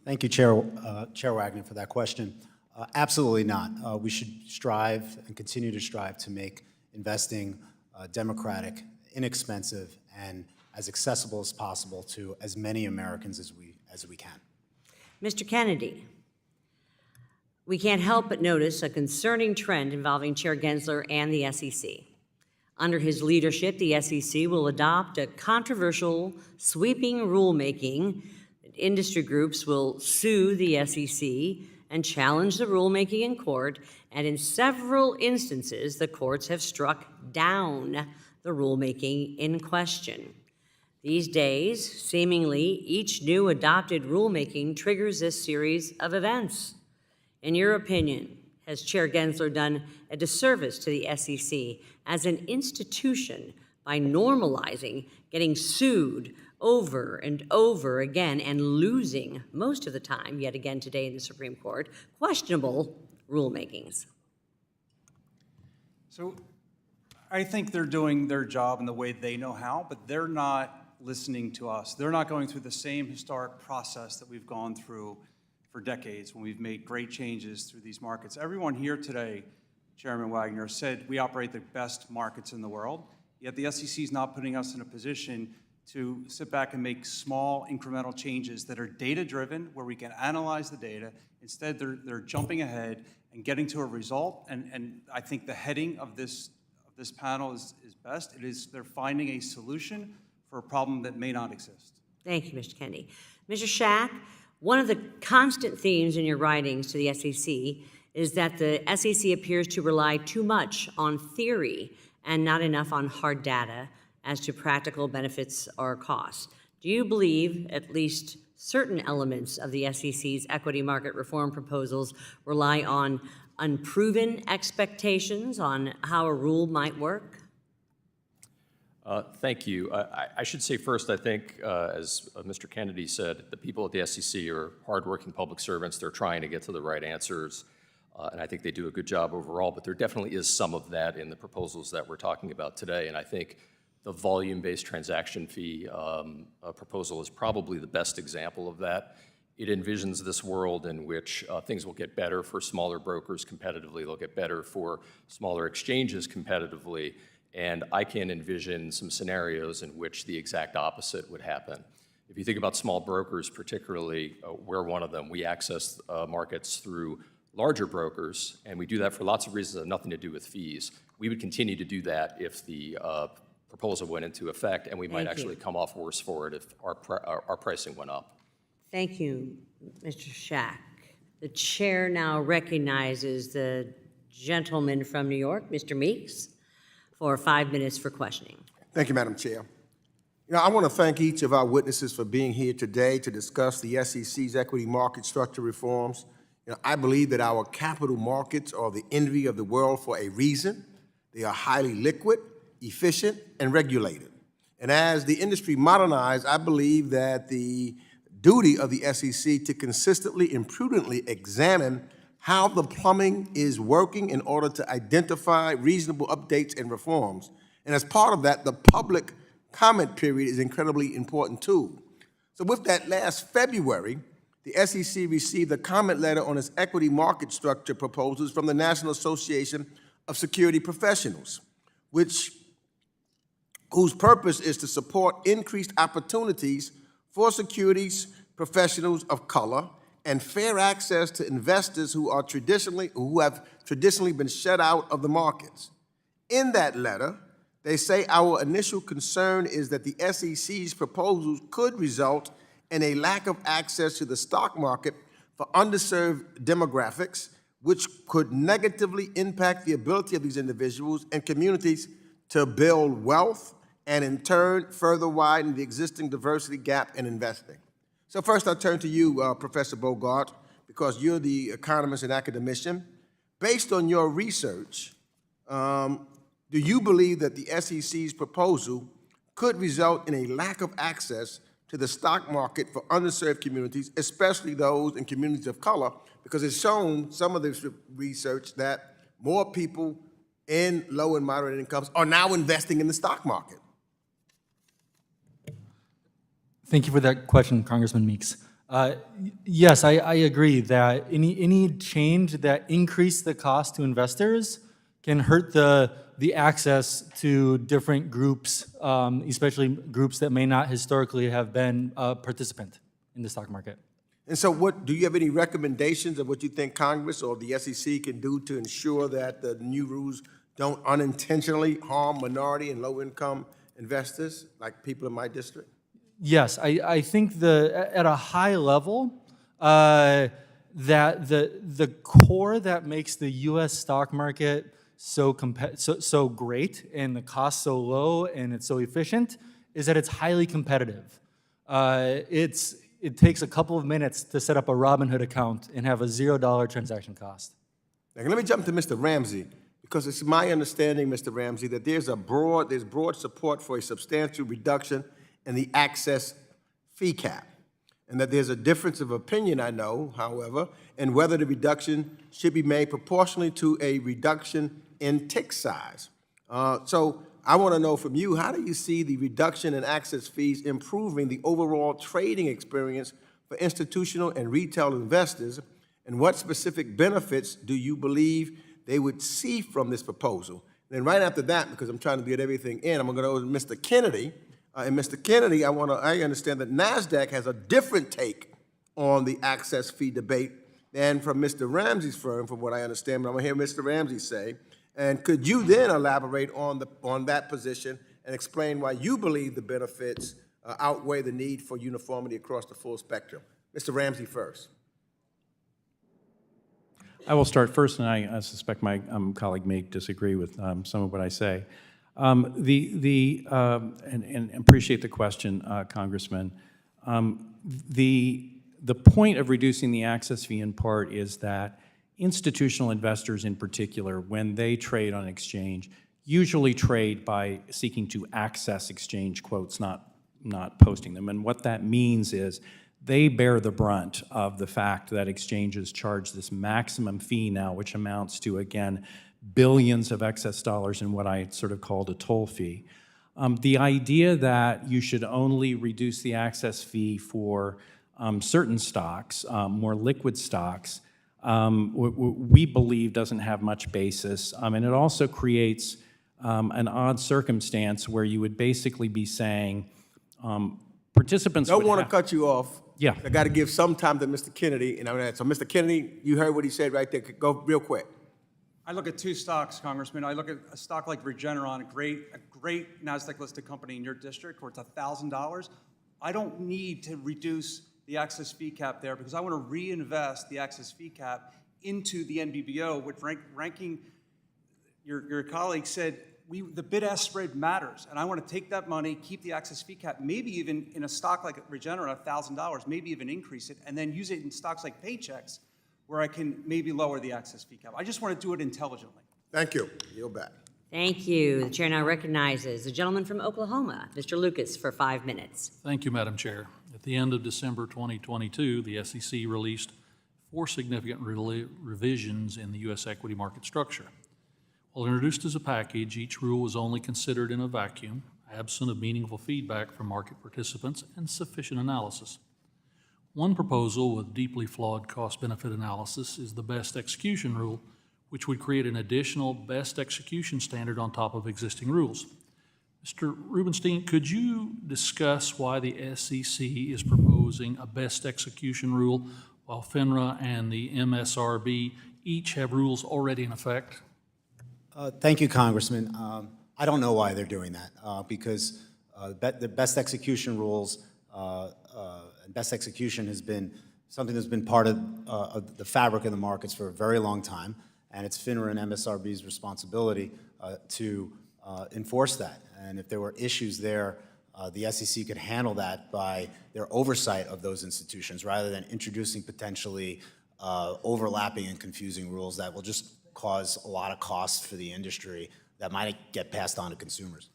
F: Thank you, Chair Wagner, for that question. Absolutely not. We should strive and continue to strive to make investing democratic, inexpensive, and as accessible as possible to as many Americans as we can.
A: Mr. Kennedy, we can't help but notice a concerning trend involving Chair Gensler and the SEC. Under his leadership, the SEC will adopt a controversial, sweeping rulemaking. Industry groups will sue the SEC and challenge the rulemaking in court, and in several instances, the courts have struck down the rulemaking in question. These days, seemingly, each new adopted rulemaking triggers this series of events. In your opinion, has Chair Gensler done a disservice to the SEC as an institution by normalizing getting sued over and over again and losing, most of the time, yet again today in the Supreme Court, questionable rulemakings?
E: So I think they're doing their job in the way they know how, but they're not listening to us. They're not going through the same historic process that we've gone through for decades when we've made great changes through these markets. Everyone here today, Chairman Wagner, said we operate the best markets in the world, yet the SEC is not putting us in a position to sit back and make small incremental changes that are data-driven, where we can analyze the data. Instead, they're jumping ahead and getting to a result, and I think the heading of this panel is best. It is they're finding a solution for a problem that may not exist.
A: Thank you, Mr. Kennedy. Mr. Schack, one of the constant themes in your writings to the SEC is that the SEC appears to rely too much on theory and not enough on hard data as to practical benefits or costs. Do you believe at least certain elements of the SEC's equity market reform proposals rely on unproven expectations on how a rule might work?
G: Thank you. I should say first, I think, as Mr. Kennedy said, the people at the SEC are hardworking public servants. They're trying to get to the right answers, and I think they do a good job overall, but there definitely is some of that in the proposals that we're talking about today, and I think the volume-based transaction fee proposal is probably the best example of that. It envisions this world in which things will get better for smaller brokers competitively, they'll get better for smaller exchanges competitively, and I can envision some scenarios in which the exact opposite would happen. If you think about small brokers particularly, we're one of them. We access markets through larger brokers, and we do that for lots of reasons that have nothing to do with fees. We would continue to do that if the proposal went into effect, and we might actually come off worse for it if our pricing went up.
A: Thank you, Mr. Schack. The chair now recognizes the gentleman from New York, Mr. Meeks, for 5 minutes for questioning.
I: Thank you, Madam Chair. I want to thank each of our witnesses for being here today to discuss the SEC's equity market structure reforms. I believe that our capital markets are the envy of the world for a reason. They are highly liquid, efficient, and regulated. And as the industry modernizes, I believe that the duty of the SEC to consistently and prudently examine how the plumbing is working in order to identify reasonable updates and reforms. And as part of that, the public comment period is incredibly important too. So with that, last February, the SEC received a comment letter on its equity market structure proposals from the National Association of Security Professionals, whose purpose is to support increased opportunities for securities professionals of color and fair access to investors who have traditionally been shut out of the markets. In that letter, they say our initial concern is that the SEC's proposals could result in a lack of access to the stock market for underserved demographics, which could negatively impact the ability of these individuals and communities to build wealth and in turn further widen the existing diversity gap in investing. So first I'll turn to you, Professor Bogart, because you're the economist and academician. Based on your research, do you believe that the SEC's proposal could result in a lack of access to the stock market for underserved communities, especially those in communities of color? Because it's shown, some of this research, that more people in low and moderate incomes are now investing in the stock market.
D: Thank you for that question, Congressman Meeks. Yes, I agree that any change that increase the cost to investors can hurt the access to different groups, especially groups that may not historically have been a participant in the stock market.
I: And so do you have any recommendations of what you think Congress or the SEC can do to ensure that the new rules don't unintentionally harm minority and low-income investors, like people in my district?
D: Yes, I think at a high level, that the core that makes the U.S. stock market so great and the cost so low and it's so efficient is that it's highly competitive. It takes a couple of minutes to set up a Robinhood account and have a $0 transaction cost.
I: Now, let me jump to Mr. Ramsey, because it's my understanding, Mr. Ramsey, that there's broad support for a substantial reduction in the access fee cap, and that there's a difference of opinion, I know, however, in whether the reduction should be made proportionally to a reduction in tick size. So I want to know from you, how do you see the reduction in access fees improving the overall trading experience for institutional and retail investors, and what specific benefits do you believe they would see from this proposal? And then right after that, because I'm trying to get everything in, I'm going to go to Mr. Kennedy. And Mr. Kennedy, I understand that NASDAQ has a different take on the access fee debate than from Mr. Ramsey's firm, from what I understand. But I'm going to hear Mr. Ramsey say. And could you then elaborate on that position and explain why you believe the benefits outweigh the need for uniformity across the full spectrum? Mr. Ramsey first.
H: I will start first, and I suspect my colleague may disagree with some of what I say. And appreciate the question, Congressman. The point of reducing the access fee in part is that institutional investors in particular, when they trade on exchange, usually trade by seeking to access exchange quotes, not posting them. And what that means is they bear the brunt of the fact that exchanges charge this maximum fee now, which amounts to, again, billions of excess dollars in what I sort of called a toll fee. The idea that you should only reduce the access fee for certain stocks, more liquid stocks, we believe doesn't have much basis. And it also creates an odd circumstance where you would basically be saying participants
I: Don't want to cut you off.
H: Yeah.
I: I got to give some time to Mr. Kennedy. So Mr. Kennedy, you heard what he said right there. Go real quick.
E: I look at two stocks, Congressman. I look at a stock like Regeneron, a great NASDAQ-listed company in your district, where it's $1,000. I don't need to reduce the access fee cap there because I want to reinvest the access fee cap into the NBBO, which your colleague said the bid-ask spread matters, and I want to take that money, keep the access fee cap, maybe even in a stock like Regeneron, $1,000, maybe even increase it, and then use it in stocks like Paychex, where I can maybe lower the access fee cap. I just want to do it intelligently.
I: Thank you. Yield back.
A: Thank you. The chair now recognizes the gentleman from Oklahoma, Mr. Lucas, for 5 minutes.
J: Thank you, Madam Chair. At the end of December 2022, the SEC released 4 significant revisions in the U.S. equity market structure. While introduced as a package, each rule was only considered in a vacuum, absent of meaningful feedback from market participants and sufficient analysis. One proposal with deeply flawed cost-benefit analysis is the best execution rule, which would create an additional best execution standard on top of existing rules. Mr. Rubenstein, could you discuss why the SEC is proposing a best execution rule while FINRA and the MSRB each have rules already in effect?
F: Thank you, Congressman. I don't know why they're doing that, because the best execution rules and best execution has been something that's been part of the fabric of the markets for a very long time, and it's FINRA and MSRB's responsibility to enforce that. And if there were issues there, the SEC could handle that by their oversight of those institutions rather than introducing potentially overlapping and confusing rules that will just cause a lot of costs for the industry that might get passed on to consumers.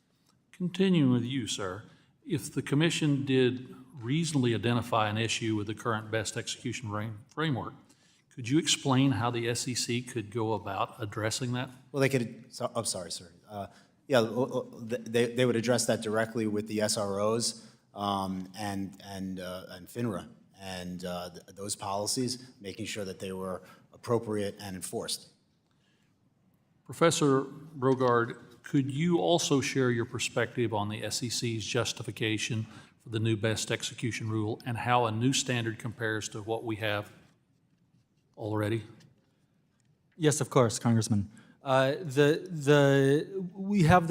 J: Continuing with you, sir, if the Commission did reasonably identify an issue with the current best execution framework, could you explain how the SEC could go about addressing that?
F: Well, they could, I'm sorry, sir. Yeah, they would address that directly with the SROs and FINRA, and those policies, making sure that they were appropriate and enforced.
J: Professor Brogard, could you also share your perspective on the SEC's justification for the new best execution rule and how a new standard compares to what we have already?
D: Yes, of course, Congressman. We have the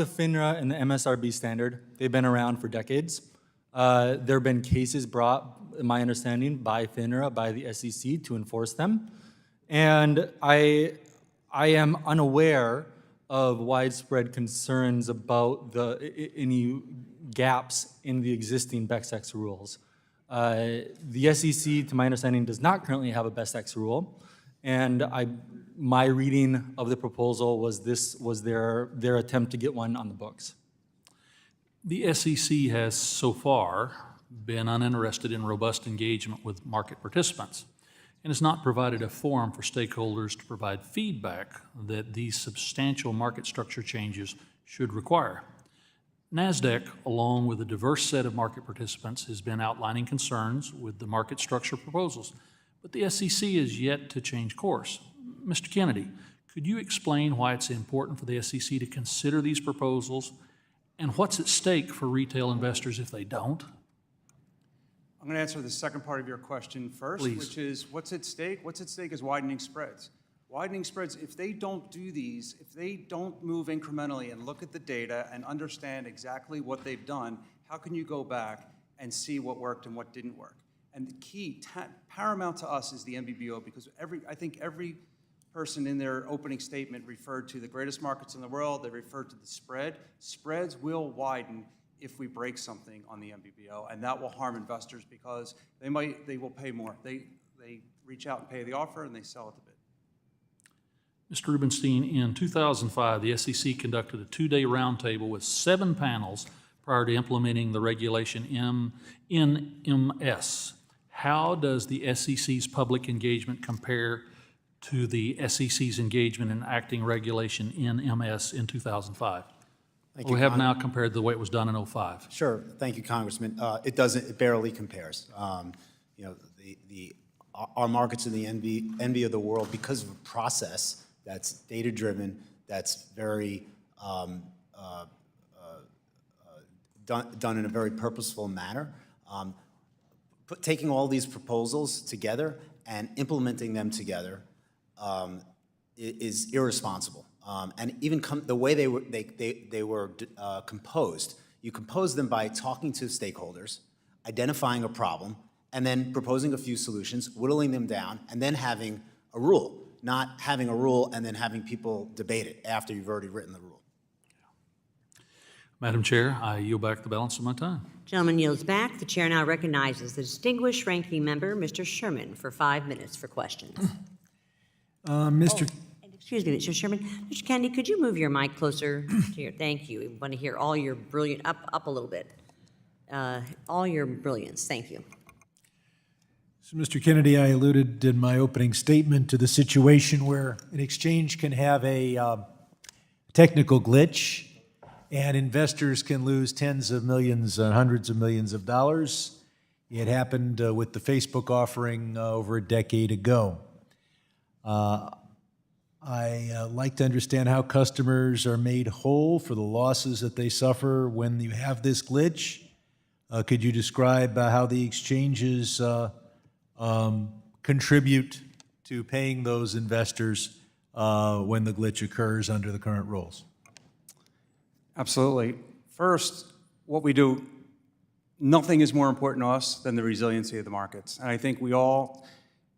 D: FINRA and the MSRB standard. They've been around for decades. There have been cases brought, in my understanding, by FINRA, by the SEC, to enforce them. And I am unaware of widespread concerns about any gaps in the existing Best Ex rules. The SEC, to my understanding, does not currently have a Best Ex rule, and my reading of the proposal was this was their attempt to get one on the books.
J: The SEC has so far been uninterested in robust engagement with market participants and has not provided a forum for stakeholders to provide feedback that these substantial market structure changes should require. NASDAQ, along with a diverse set of market participants, has been outlining concerns with the market structure proposals, but the SEC is yet to change course. Mr. Kennedy, could you explain why it's important for the SEC to consider these proposals and what's at stake for retail investors if they don't?
E: I'm going to answer the second part of your question first,
J: Please.
E: which is what's at stake? What's at stake is widening spreads. Widening spreads, if they don't do these, if they don't move incrementally and look at the data and understand exactly what they've done, how can you go back and see what worked and what didn't work? And the key, paramount to us is the NBBO, because I think every person in their opening statement referred to the greatest markets in the world. They referred to the spread. Spreads will widen if we break something on the NBBO, and that will harm investors because they will pay more. They reach out and pay the offer, and they sell at the bid.
J: Mr. Rubenstein, in 2005, the SEC conducted a two-day roundtable with 7 panels prior to implementing the regulation NMS. How does the SEC's public engagement compare to the SEC's engagement in acting regulation NMS in 2005?
F: Thank you,
J: We have now compared to the way it was done in 2005.
F: Sure, thank you, Congressman. It doesn't, it barely compares. Our markets in the envy of the world, because of a process that's data-driven, that's very done in a very purposeful manner. Taking all these proposals together and implementing them together is irresponsible. And even the way they were composed, you compose them by talking to stakeholders, identifying a problem, and then proposing a few solutions, whittling them down, and then having a rule, not having a rule and then having people debate it after you've already written the rule.
J: Madam Chair, I yield back the balance of my time.
A: Gentleman yields back. The chair now recognizes the distinguished ranking member, Mr. Sherman, for 5 minutes for questions. Excuse me, Mr. Sherman. Mr. Kennedy, could you move your mic closer to your, thank you. We want to hear all your brilliant, up a little bit. All your brilliance, thank you.
B: So, Mr. Kennedy, I alluded in my opening statement to the situation where an exchange can have a technical glitch and investors can lose tens of millions, hundreds of millions of dollars. It happened with the Facebook offering over a decade ago. I like to understand how customers are made whole for the losses that they suffer when you have this glitch. Could you describe how the exchanges contribute to paying those investors when the glitch occurs under the current rules?
E: Absolutely. First, what we do, nothing is more important to us than the resiliency of the markets. And I think we all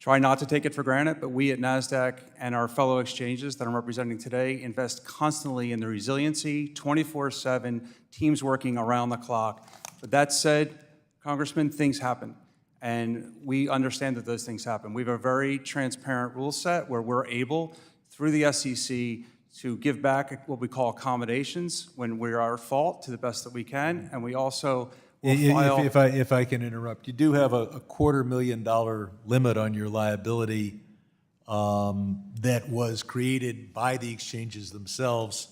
E: try not to take it for granted, but we at NASDAQ and our fellow exchanges that I'm representing today invest constantly in the resiliency, 24/7, teams working around the clock. But that said, Congressman, things happen. And we understand that those things happen. We have a very transparent rule set where we're able, through the SEC, to give back what we call accommodations when we are at fault to the best that we can. And we also will file...
B: If I can interrupt, you do have a $250,000 limit on your liability that was created by the exchanges themselves.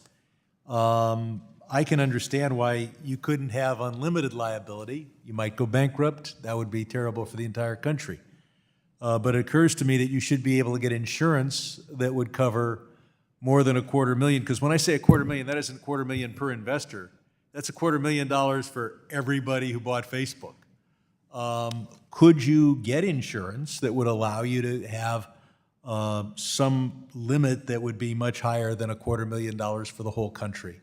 B: I I can understand why you couldn't have unlimited liability. You might go bankrupt. That would be terrible for the entire country. But it occurs to me that you should be able to get insurance that would cover more than $250,000. Because when I say $250,000, that isn't $250,000 per investor. That's $250,000 for everybody who bought Facebook. Could you get insurance that would allow you to have some limit that would be much higher than $250,000 for the whole country?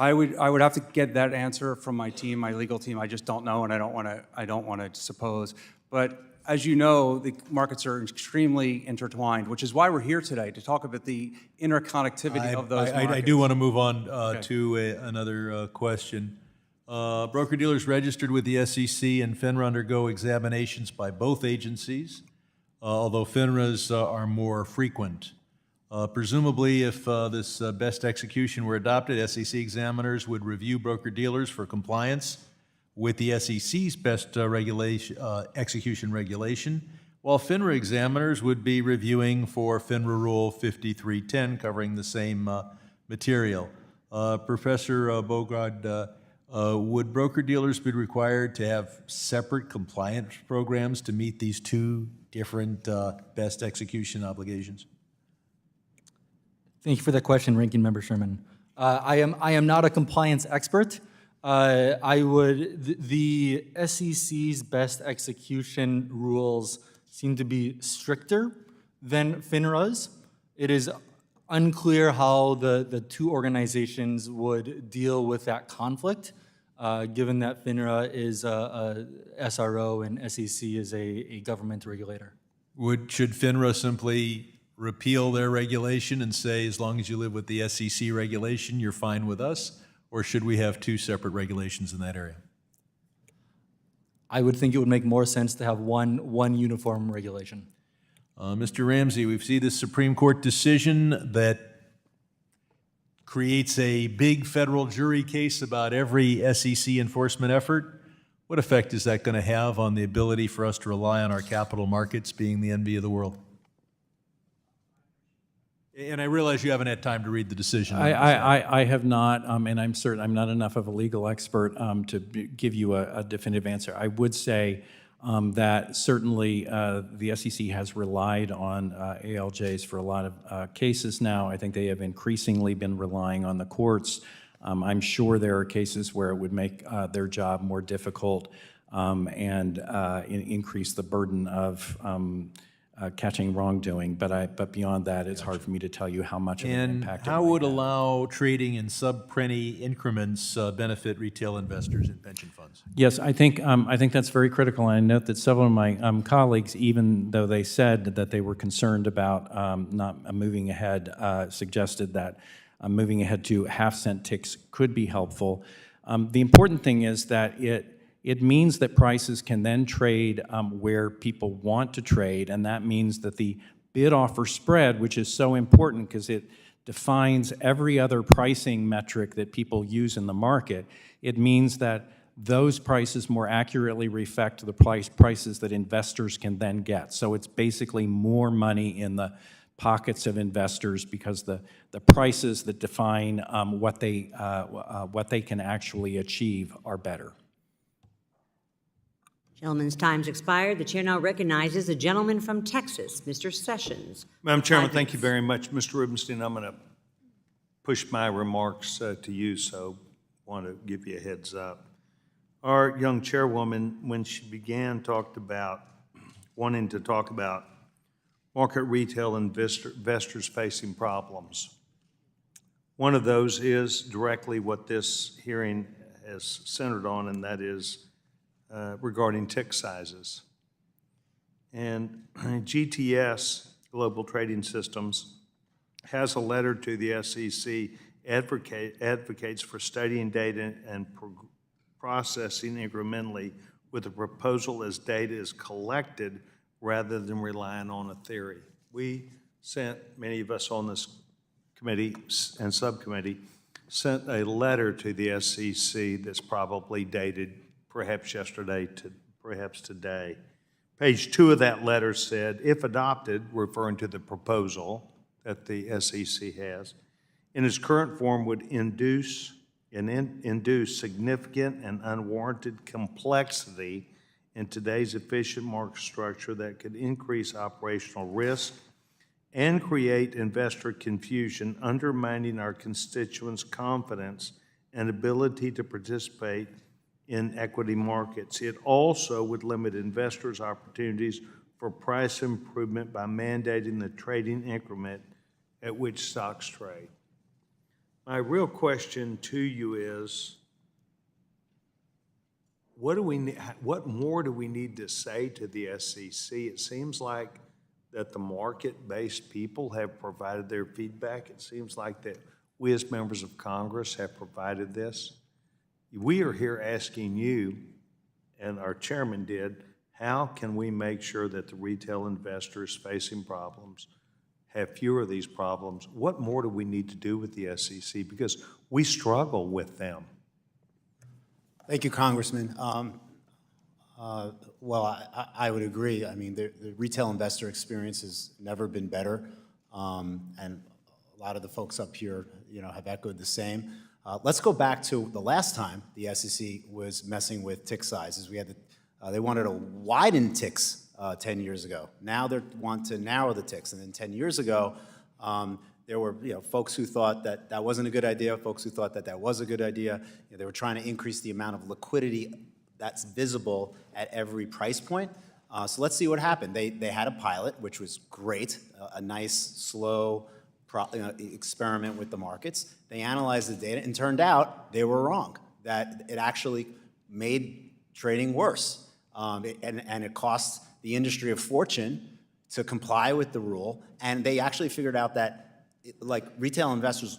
E: I would have to get that answer from my team, my legal team. I just don't know, and I don't want to suppose. But as you know, the markets are extremely intertwined, which is why we're here today, to talk about the interconnectivity of those markets.
B: I do want to move on to another question. Broker-dealers registered with the SEC and FINRA undergo examinations by both agencies, although FINRA's are more frequent. Presumably, if this best execution were adopted, SEC examiners would review broker-dealers for compliance with the SEC's best execution regulation, while FINRA examiners would be reviewing for FINRA Rule 5310, covering the same material. Professor Bograd, would broker-dealers be required to have separate compliance programs to meet these two different best execution obligations?
D: Thank you for that question, Ranking Member Sherman. I am not a compliance expert. The SEC's best execution rules seem to be stricter than FINRA's. It is unclear how the two organizations would deal with that conflict, given that FINRA is a SRO and SEC is a government regulator.
B: Should FINRA simply repeal their regulation and say, as long as you live with the SEC regulation, you're fine with us? Or should we have two separate regulations in that area?
D: I would think it would make more sense to have one uniform regulation.
B: Mr. Ramsey, we've seen this Supreme Court decision that creates a big federal jury case about every SEC enforcement effort. What effect is that going to have on the ability for us to rely on our capital markets being the envy of the world? And I realize you haven't had time to read the decision.
H: I have not, and I'm certain I'm not enough of a legal expert to give you a definitive answer. I would say that certainly the SEC has relied on ALJs for a lot of cases now. I think they have increasingly been relying on the courts. I'm sure there are cases where it would make their job more difficult and increase the burden of catching wrongdoing, but beyond that, it's hard for me to tell you how much of an impact it
B: how
H: might
B: would
H: have.
B: allow trading in sub-penny increments benefit retail investors in pension funds?
H: Yes, I think that's very critical. And I note that several of my colleagues, even though they said that they were concerned about not moving ahead, suggested that moving ahead to half-cent ticks could be helpful. The important thing is that it means that prices can then trade where people want to trade, and that means that the bid-offer spread, which is so important because it defines every other pricing metric that people use in the market, it means that those prices more accurately reflect the prices that investors can then get. So it's basically more money in the pockets of investors because the prices that define what they can actually achieve are better.
A: Gentleman's time's expired. The chair now recognizes the gentleman from Texas, Mr. Sessions.
C: Madam Chairman,
A: 5
C: thank you
A: minutes.
C: very much. Mr. Rubenstein, I'm going to push my remarks to you, so I want to give you a heads up. Our young chairwoman, when she began, wanting to talk about market retail investors facing problems. One of those is directly what this hearing has centered on, and that is regarding tick sizes. And GTS, Global Trading Systems, has a letter to the SEC advocates for studying data and processing incrementally with a proposal as data is collected rather than relying on a theory. We sent, many of us on this committee and subcommittee, sent a letter to the SEC that's probably dated perhaps yesterday to perhaps today. Page 2 of that letter said, if adopted, referring to the proposal that the SEC has, in its current form would induce significant and unwarranted complexity in today's efficient market structure that could increase operational risk and create investor confusion, undermining our constituents' confidence and ability to participate in equity markets. It also would limit investors' opportunities for price improvement by mandating the trading increment at which stocks trade. My real question to you is, what more do we need to say to the SEC? It seems like that the market-based people have provided their feedback. It seems like that we as members of Congress have provided this. We are here asking you, and our chairman did, how can we make sure that the retail investors facing problems have fewer of these problems? What more do we need to do with the SEC? Because we struggle with them.
F: Thank you, Congressman. Well, I would agree. I mean, the retail investor experience has never been better, and a lot of the folks up here, have echoed the same. Let's go back to the last time the SEC was messing with tick sizes. They wanted to widen ticks 10 years ago. Now they want to narrow the ticks. And then 10 years ago, there were folks who thought that that wasn't a good idea, folks who thought that that was a good idea. They were trying to increase the amount of liquidity that's visible at every price point. So let's see what happened. They had a pilot, which was great, a nice, slow experiment with the markets. They analyzed the data and turned out they were wrong, that it actually made trading worse. And it cost the industry a fortune to comply with the rule. And they actually figured out that retail investors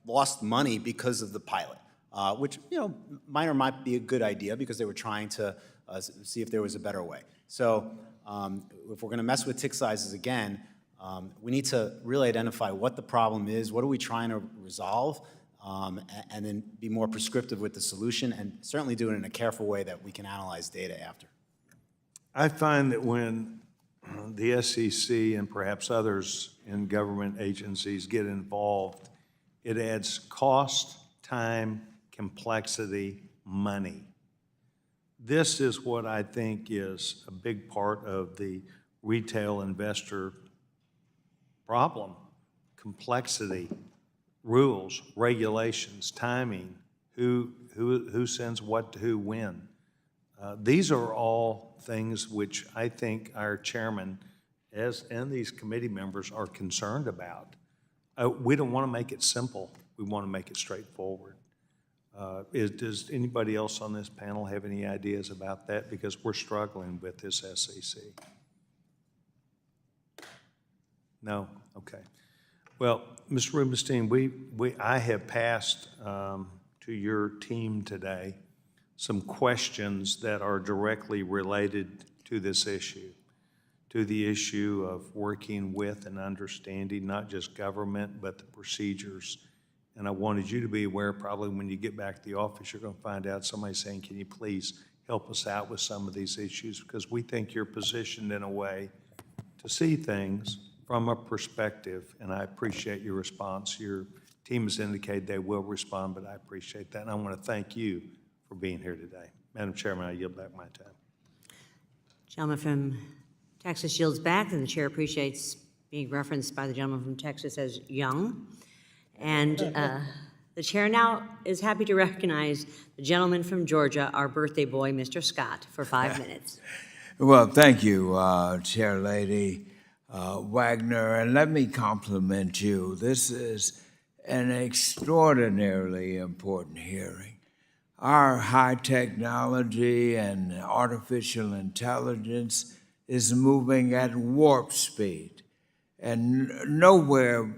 F: lost money because of the pilot, which might or might be a good idea because they were trying to see if there was a better way. So if we're going to mess with tick sizes again, we need to really identify what the problem is, what are we trying to resolve, and then be more prescriptive with the solution, and certainly do it in a careful way that we can analyze data after.
C: I find that when the SEC and perhaps others in government agencies get involved, it adds cost, time, complexity, money. This is what I think is a big part of the retail investor problem: complexity, rules, regulations, timing, who sends what to who when. These are all things which I think our chairman and these committee members are concerned about. We don't want to make it simple. We want to make it straightforward. Does anybody else on this panel have any ideas about that? Because we're struggling with this SEC. No? Okay. Well, Mr. Rubenstein, I have passed to your team today some questions that are directly related to this issue, to the issue of working with and understanding not just government, but the procedures. And I wanted you to be aware, probably when you get back to the office, you're going to find out somebody saying, can you please help us out with some of these issues? Because we think you're positioned in a way to see things from a perspective, and I appreciate your response. Your team has indicated they will respond, but I appreciate that. And I want to thank you for being here today. Madam Chairman, I yield back my time.
A: Gentleman from Texas yields back, and the chair appreciates being referenced by the gentleman from Texas as young. And the chair now is happy to recognize the gentleman from Georgia, our birthday boy, Mr. Scott, for 5 minutes.
K: Well, thank you, Chair Lady Wagner, and let me compliment you. This is an extraordinarily important hearing. Our high technology and artificial intelligence is moving at warp speed, and nowhere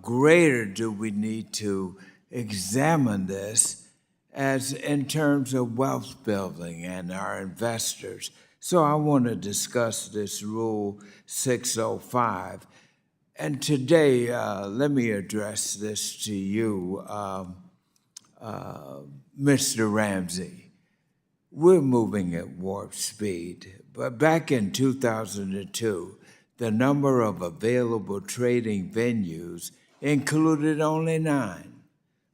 K: greater do we need to examine this as in terms of wealth building and our investors. So I want to discuss this Rule 605. And today, let me address this to you, Mr. Ramsey. We're moving at warp speed, but back in 2002, the number of available trading venues included only 9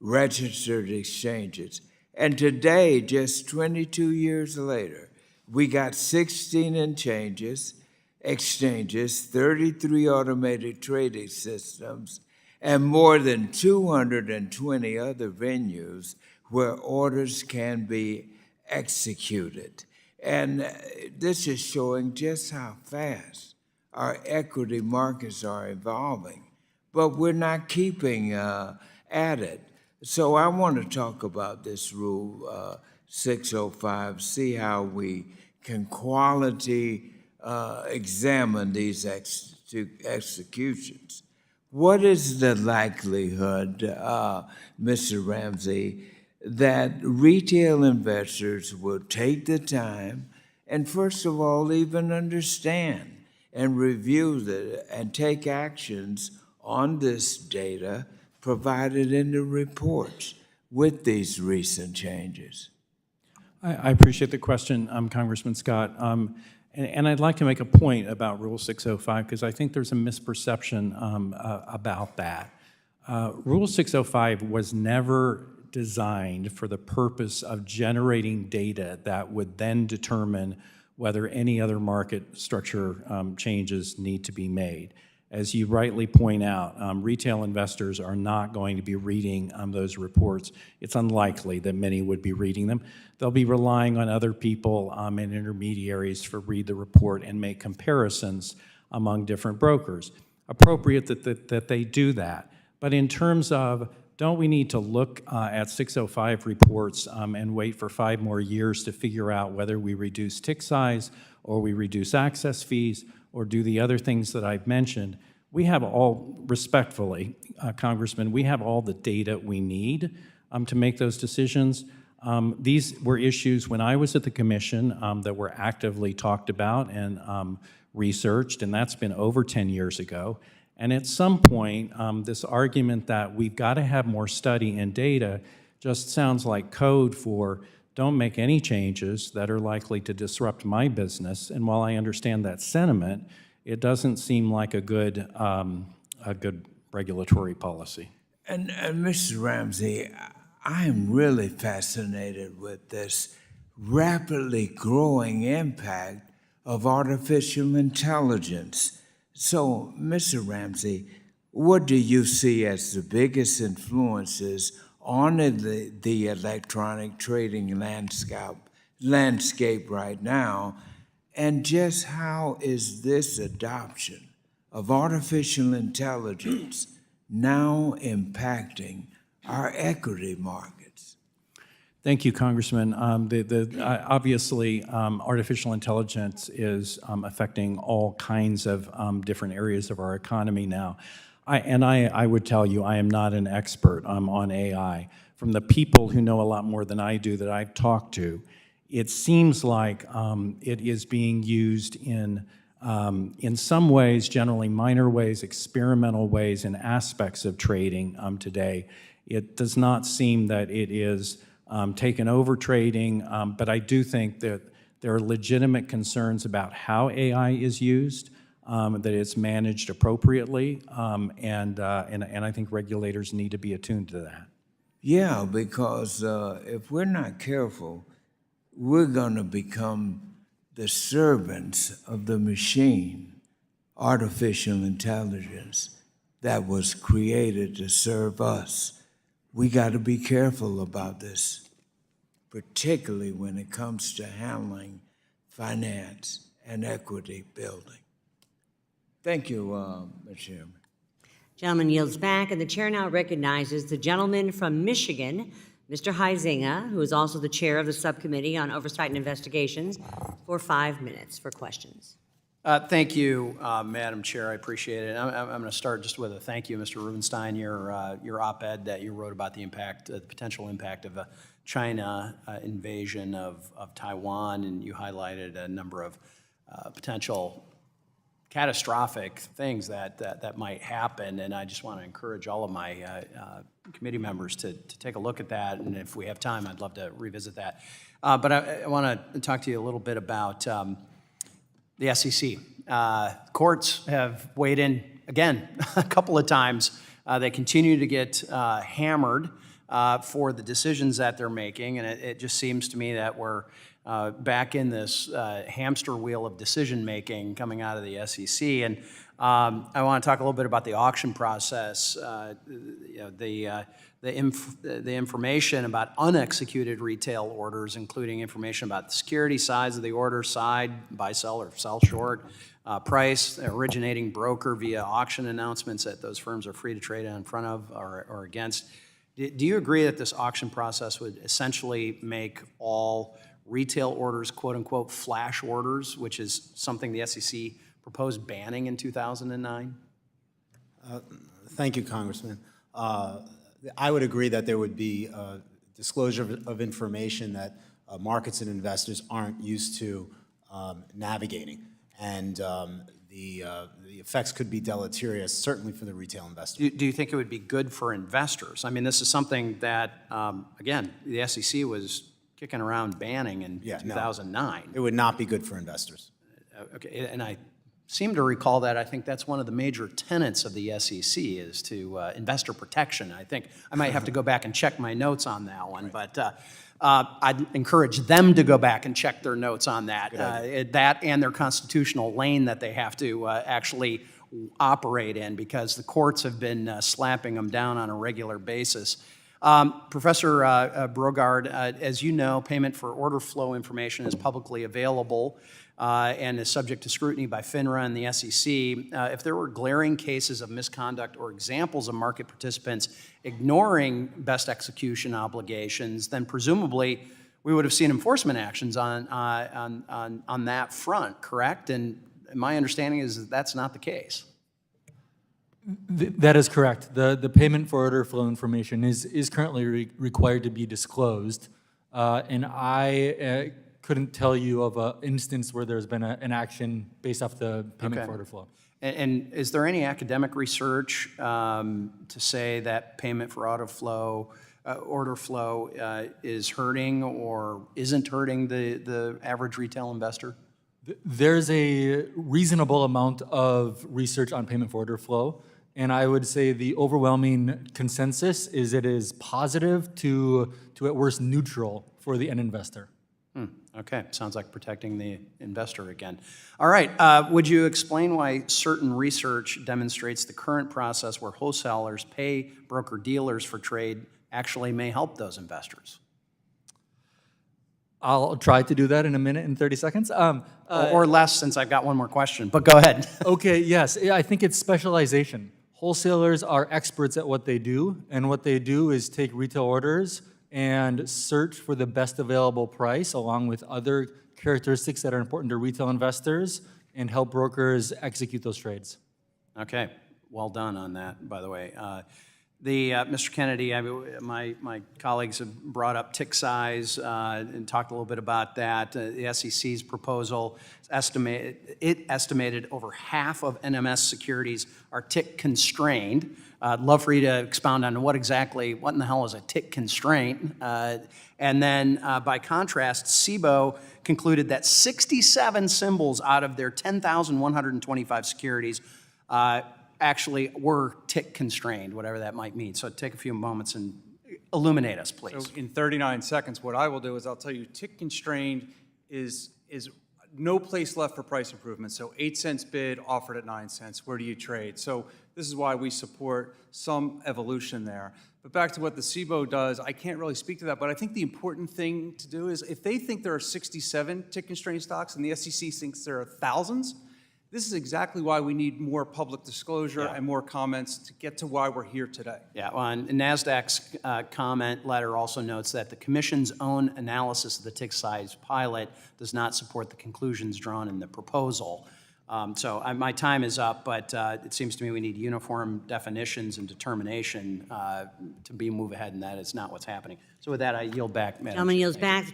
K: registered exchanges. And today, just 22 years later, we got 16 exchanges, 33 automated trading systems, and more than 220 other venues where orders can be executed. And this is showing just how fast our equity markets are evolving, but we're not keeping at it. So I want to talk about this Rule 605, see how we can quality examine these executions. What is the likelihood, Mr. Ramsey, that retail investors will take the time and, first of all, even understand and review and take actions on this data provided in the reports with these recent changes?
H: I appreciate the question, Congressman Scott. And I'd like to make a point about Rule 605 because I think there's a misperception about that. Rule 605 was never designed for the purpose of generating data that would then determine whether any other market structure changes need to be made. As you rightly point out, retail investors are not going to be reading those reports. It's unlikely that many would be reading them. They'll be relying on other people and intermediaries to read the report and make comparisons among different brokers. Appropriate that they do that. But in terms of, don't we need to look at 605 reports and wait for 5 more years to figure out whether we reduce tick size or we reduce access fees or do the other things that I've mentioned? We have all, respectfully, Congressman, we have all the data we need to make those decisions. These were issues when I was at the commission that were actively talked about and researched, and that's been over 10 years ago. And at some point, this argument that we've got to have more study and data just sounds like code for don't make any changes that are likely to disrupt my business. And while I understand that sentiment, it doesn't seem like a good regulatory policy.
K: And Mr. Ramsey, I am really fascinated with this rapidly growing impact of artificial intelligence. So, Mr. Ramsey, what do you see as the biggest influences on the electronic trading landscape right now? And just how is this adoption of artificial intelligence now impacting our equity markets?
H: Thank you, Congressman. Obviously, artificial intelligence is affecting all kinds of different areas of our economy now. I would tell you, I am not an expert on AI. From the people who know a lot more than I do that I've talked to, it seems like it is being used in some ways, generally minor ways, experimental ways, and aspects of trading today. It does not seem that it is taken over trading, but I do think that there are legitimate concerns about how AI is used, that it's managed appropriately, and I think regulators need to be attuned to that.
K: Yeah, because if we're not careful, we're going to become the servants of the machine, artificial intelligence, that was created to serve us. We got to be careful about this, particularly when it comes to handling finance and equity building. Thank you, Mr. Chairman.
A: Gentleman yields back, and the chair now recognizes the gentleman from Michigan, Mr. Huizinga, who is also the chair of the Subcommittee on Oversight and Investigations, for 5 minutes for questions.
L: Thank you, Madam Chair. I appreciate it. I'm going to start just with a thank you, Mr. Rubenstein, your op-ed that you wrote about the impact, the potential impact of a China invasion of Taiwan, and you highlighted a number of potential catastrophic things that might happen, and I just want to encourage all of my committee members to take a look at that, and if we have time, I'd love to revisit that. But I want to talk to you a little bit about the SEC. Courts have weighed in, again, a couple of times They continue to get hammered for the decisions that they're making, and it just seems to me that we're back in this hamster wheel of decision-making coming out of the SEC. And I want to talk a little bit about the auction process. The information about unexecuted retail orders, including information about the security, size of the order, side, buy, sell, or sell short, price, originating broker via auction announcements that those firms are free to trade in front of or against. Do you agree that this auction process would essentially make all retail orders, quote-unquote, flash orders, which is something the SEC proposed banning in 2009?
F: Thank you, Congressman. I would agree that there would be disclosure of information that markets and investors aren't used to navigating. And the effects could be deleterious, certainly for the retail investor.
L: Do you think it would be good for investors? I mean, this is something that, again, the SEC was kicking around banning in 2009.
F: It would not be good for investors.
L: Okay, and I seem to recall that. I think that's one of the major tenets of the SEC is to investor protection. I think I might have to go back and check my notes on that one, but I'd encourage them to go back and check their notes on that. That and their constitutional lane that they have to actually operate in, because the courts have been slapping them down on a regular basis. Professor Brogard, as you know, payment for order flow information is publicly available and is subject to scrutiny by FINRA and the SEC. If there were glaring cases of misconduct or examples of market participants ignoring best execution obligations, then presumably we would have seen enforcement actions on that front, correct? And my understanding is that that's not the case.
D: That is correct. The payment for order flow information is currently required to be disclosed, and I couldn't tell you of an instance where there's been an action based off the payment for order flow.
L: And is there any academic research to say that payment for order flow is hurting or isn't hurting the average retail investor?
D: There's a reasonable amount of research on payment for order flow, and I would say the overwhelming consensus is it is positive to at worst neutral for the end investor.
L: Okay, sounds like protecting the investor again. All right, would you explain why certain research demonstrates the current process where wholesalers pay broker-dealers for trade actually may help those investors?
D: I'll try to do that in a minute and 30 seconds.
L: Or less, since I've got one more question, but go ahead.
D: Okay, yes, I think it's specialization. Wholesalers are experts at what they do, and what they do is take retail orders and search for the best available price along with other characteristics that are important to retail investors and help brokers execute those trades.
L: Okay, well done on that, by the way. Mr. Kennedy, my colleagues have brought up tick size and talked a little bit about that. The SEC's proposal estimated over half of NMS securities are tick constrained. I'd love for you to expound on what in the hell is a tick constraint? And then by contrast, SIBO concluded that 67 symbols out of their 10,125 securities actually were tick constrained, whatever that might mean. So take a few moments and illuminate us, please.
E: So in 39 seconds, what I will do is I'll tell you tick constrained is no place left for price improvement. So 8 cents bid offered at 9 cents. Where do you trade? So this is why we support some evolution there. But back to what the SIBO does, I can't really speak to that, but I think the important thing to do is if they think there are 67 tick constrained stocks and the SEC thinks there are thousands, this is exactly why we need more public disclosure and more comments to get to why we're here today.
L: Yeah, well, and NASDAQ's comment letter also notes that the Commission's own analysis of the tick size pilot does not support the conclusions drawn in the proposal. So my time is up, but it seems to me we need uniform definitions and determination to move ahead, and that is not what's happening. So with that, I yield back, Madam
A: Gentleman
L: Chair.
A: yields back.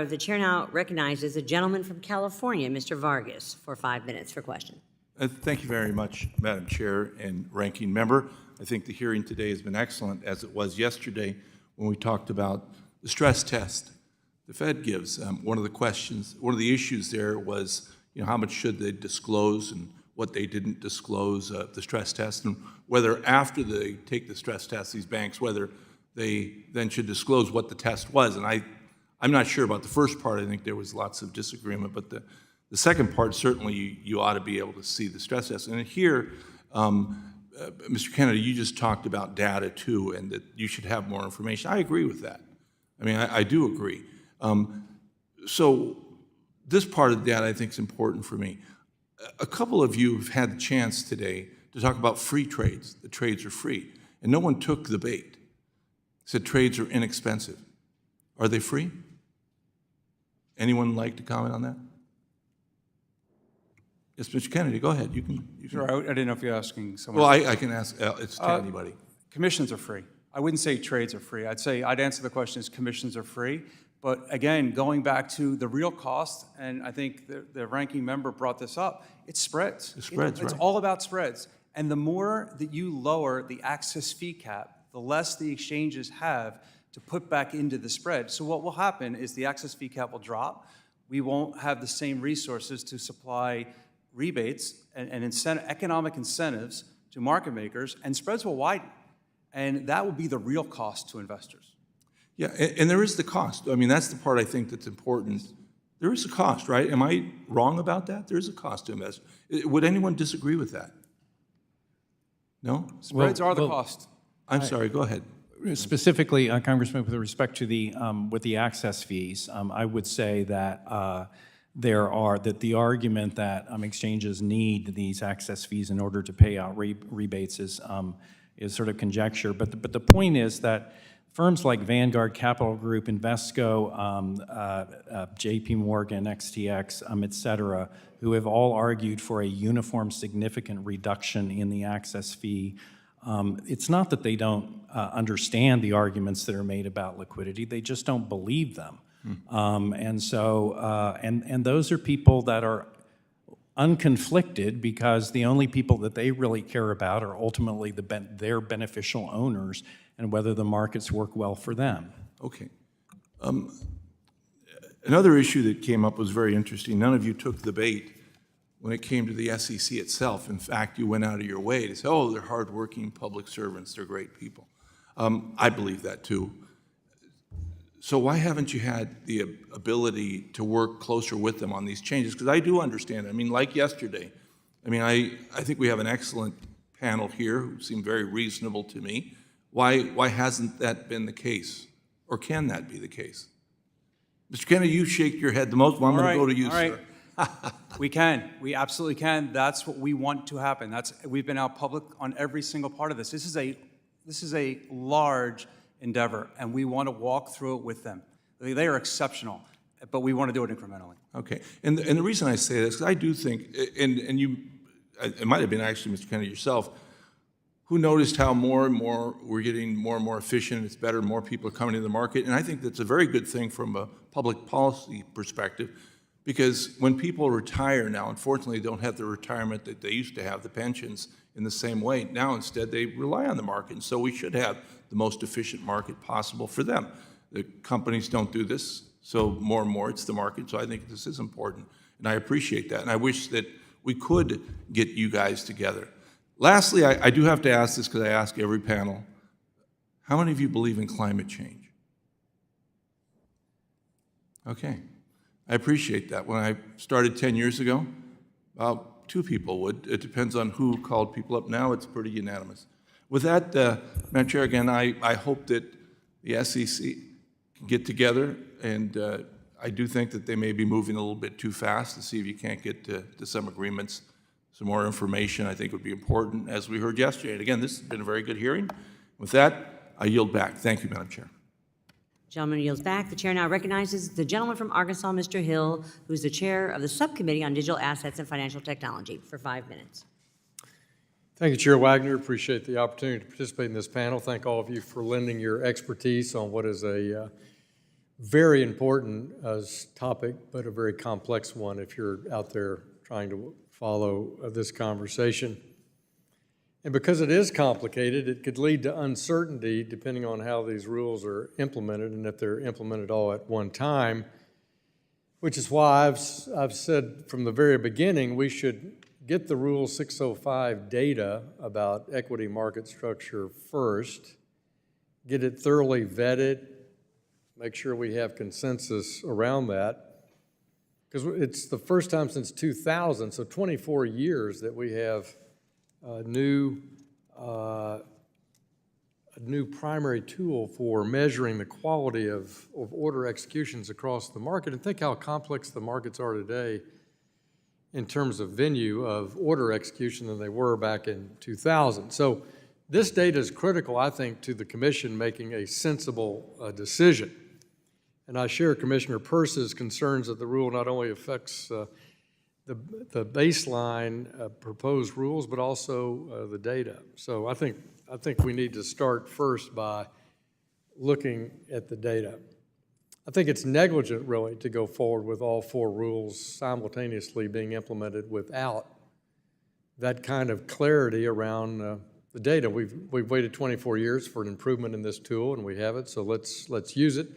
A: The chair now recognizes the gentleman from California, Mr. Vargas, for 5 minutes for question.
M: Thank you very much, Madam Chair and Ranking Member. I think the hearing today has been excellent, as it was yesterday when we talked about the stress test the Fed gives. One of the issues there was, how much should they disclose and what they didn't disclose, the stress test, and whether after they take the stress test, these banks, whether they then should disclose what the test was. And I'm not sure about the first part. I think there was lots of disagreement, but the second part, certainly you ought to be able to see the stress test. And here, Mr. Kennedy, you just talked about data too, and that you should have more information. I agree with that. I mean, I do agree. So this part of the data I think is important for me. A couple of you have had the chance today to talk about free trades. The trades are free. And no one took the bait. Said trades are inexpensive. Are they free? Anyone like to comment on that? Yes, Mr. Kennedy, go ahead. You can.
E: Sure, I didn't know if you're asking someone.
M: Well, I can ask, it's to anybody.
E: Commissions are free. I wouldn't say trades are free. I'd answer the question as commissions are free. But again, going back to the real cost, and I think the ranking member brought this up, it's spreads.
M: The spreads,
E: It's
M: right.
E: all about spreads. And the more that you lower the access fee cap, the less the exchanges have to put back into the spread. So what will happen is the access fee cap will drop. We won't have the same resources to supply rebates and economic incentives to market makers, and spreads will widen. And that will be the real cost to investors.
M: Yeah, and there is the cost. I mean, that's the part I think that's important. There is a cost, right? Am I wrong about that? There is a cost to invest. Would anyone disagree with that? No?
E: Spreads are the cost.
M: I'm sorry, go ahead.
H: Specifically, Congressman, with respect to the access fees, I would say that that the argument that exchanges need these access fees in order to pay out rebates is sort of conjecture. But the point is that firms like Vanguard Capital Group, Invesco, J.P. Morgan, XTX, et cetera, who have all argued for a uniform significant reduction in the access fee. It's not that they don't understand the arguments that are made about liquidity, they just don't believe them. And those are people that are unconflicted because the only people that they really care about are ultimately their beneficial owners and whether the markets work well for them.
M: Okay. Another issue that came up was very interesting. None of you took the bait when it came to the SEC itself. In fact, you went out of your way to say, oh, they're hardworking public servants, they're great people. I believe that too. So why haven't you had the ability to work closer with them on these changes? Because I do understand. I mean, like yesterday, I think we have an excellent panel here who seem very reasonable to me. Why hasn't that been the case? Or can that be the case? Mr. Kennedy, you shake your head the most. Well, I'm going to go to you, sir.
E: We can. We absolutely can. That's what we want to happen. We've been out public on every single part of this. This is a large endeavor, and we want to walk through it with them. They are exceptional, but we want to do it incrementally.
M: Okay. And the reason I say this is I do think, and you, it might have been actually Mr. Kennedy yourself, who noticed how more and more we're getting more and more efficient, it's better, more people are coming into the market, and I think that's a very good thing from a public policy perspective, because when people retire now, unfortunately, they don't have the retirement that they used to have, the pensions, in the same way. Now, instead, they rely on the market, and so we should have the most efficient market possible for them. The companies don't do this, so more and more it's the market, so I think this is important, and I appreciate that, and I wish that we could get you guys together. Lastly, I do have to ask this because I ask every panel, how many of you believe in climate change? Okay, I appreciate that. When I started 10 years ago, about 2 people would. It depends on who called people up. Now it's pretty unanimous. With that, Madam Chair, again, I hope that the SEC can get together, and I do think that they may be moving a little bit too fast to see if you can't get to some agreements. Some more information I think would be important, as we heard yesterday. And again, this has been a very good hearing. With that, I yield back. Thank you, Madam Chair.
A: Gentleman yields back. The chair now recognizes the gentleman from Arkansas, Mr. Hill, who is the chair of the Subcommittee on Digital Assets and Financial Technology, for 5 minutes.
N: Thank you, Chair Wagner. Appreciate the opportunity to participate in this panel. Thank all of you for lending your expertise on what is a very important topic, but a very complex one if you're out there trying to follow this conversation. And because it is complicated, it could lead to uncertainty depending on how these rules are implemented and if they're implemented all at one time, which is why I've said from the very beginning we should get the Rule 605 data about equity market structure first, get it thoroughly vetted, make sure we have consensus around that, because it's the first time since 2000, so 24 years that we have a new primary tool for measuring the quality of order executions across the market. And think how complex the markets are today in terms of venue of order execution than they were back in 2000. So this data is critical, I think, to the commission making a sensible decision. And I share Commissioner Peirce's concerns that the rule not only affects the baseline proposed rules, but also the data. So I think we need to start first by looking at the data. I think it's negligent, really, to go forward with all 4 rules simultaneously being implemented without that kind of clarity around the data. We've waited 24 years for an improvement in this tool, and we have it, so let's use it.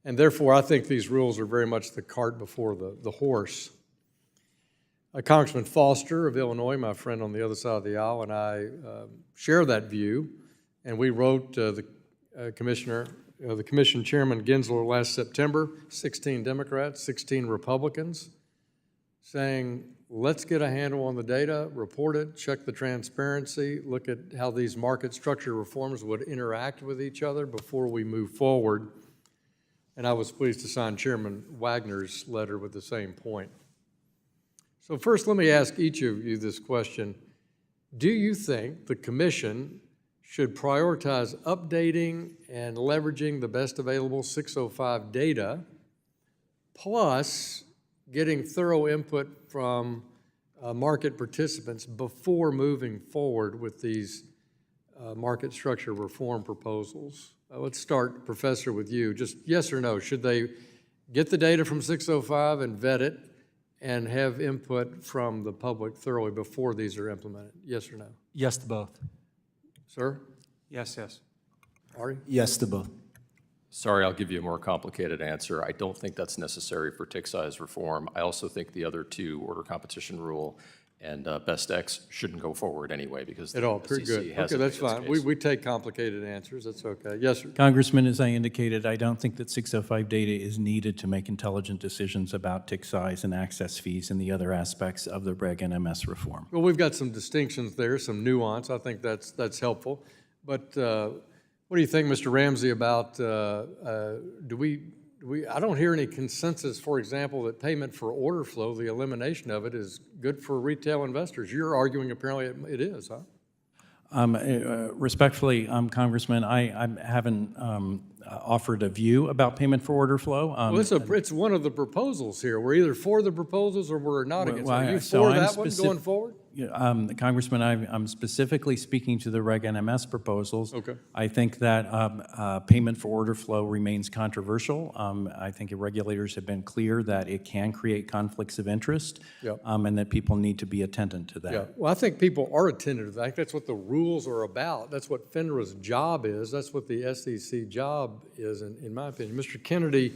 N: And therefore, I think these rules are very much the cart before the horse. Congressman Foster of Illinois, my friend on the other side of the aisle, and I share that view, and we wrote the Commission Chairman Gensler last September, 16 Democrats, 16 Republicans, saying, let's get a handle on the data, report it, check the transparency, look at how these market structure reforms would interact with each other before we move forward. And I was pleased to sign Chairman Wagner's letter with the same point. So first, let me ask each of you this question. Do you think the Commission should prioritize updating and leveraging the best available 605 data, plus getting thorough input from market participants before moving forward with these market structure reform proposals? Let's start, Professor, with you. Just yes or no. Should they get the data from 605 and vet it and have input from the public thoroughly before these are implemented? Yes or no?
D: Yes to both.
N: Sir?
E: Yes, yes.
N: Ari?
F: Yes to both.
G: Sorry, I'll give you a more complicated answer. I don't think that's necessary for tick size reform. I also think the other 2, order competition rule and Best X, shouldn't go forward anyway because the
N: At all, pretty
G: SEC
N: good.
G: has
N: Okay,
G: it
N: that's
G: in its
N: fine.
G: case.
N: We take complicated answers. That's okay. Yes, sir.
H: Congressman, as I indicated, I don't think that 605 data is needed to make intelligent decisions about tick size and access fees and the other aspects of the Reg NMS reform.
N: Well, we've got some distinctions there, some nuance. I think that's helpful. But what do you think, Mr. Ramsey, about I don't hear any consensus, for example, that payment for order flow, the elimination of it, is good for retail investors. You're arguing apparently it is, huh?
H: Respectfully, Congressman, I haven't offered a view about payment for order flow.
N: Well, it's one of the proposals here. We're either for the proposals or we're not against it. Are you
H: so
N: for
H: I'm
N: that one going forward?
H: Congressman, I'm specifically speaking to the Reg NMS proposals.
N: Okay.
H: I think that payment for order flow remains controversial. I think regulators have been clear that it can create conflicts of interest,
N: Yep.
H: And that people need to be attentive to that.
N: Yeah, well, I think people are attentive to that. I think that's what the rules are about. That's what FINRA's job is. That's what the SEC job is, in my opinion. Mr. Kennedy,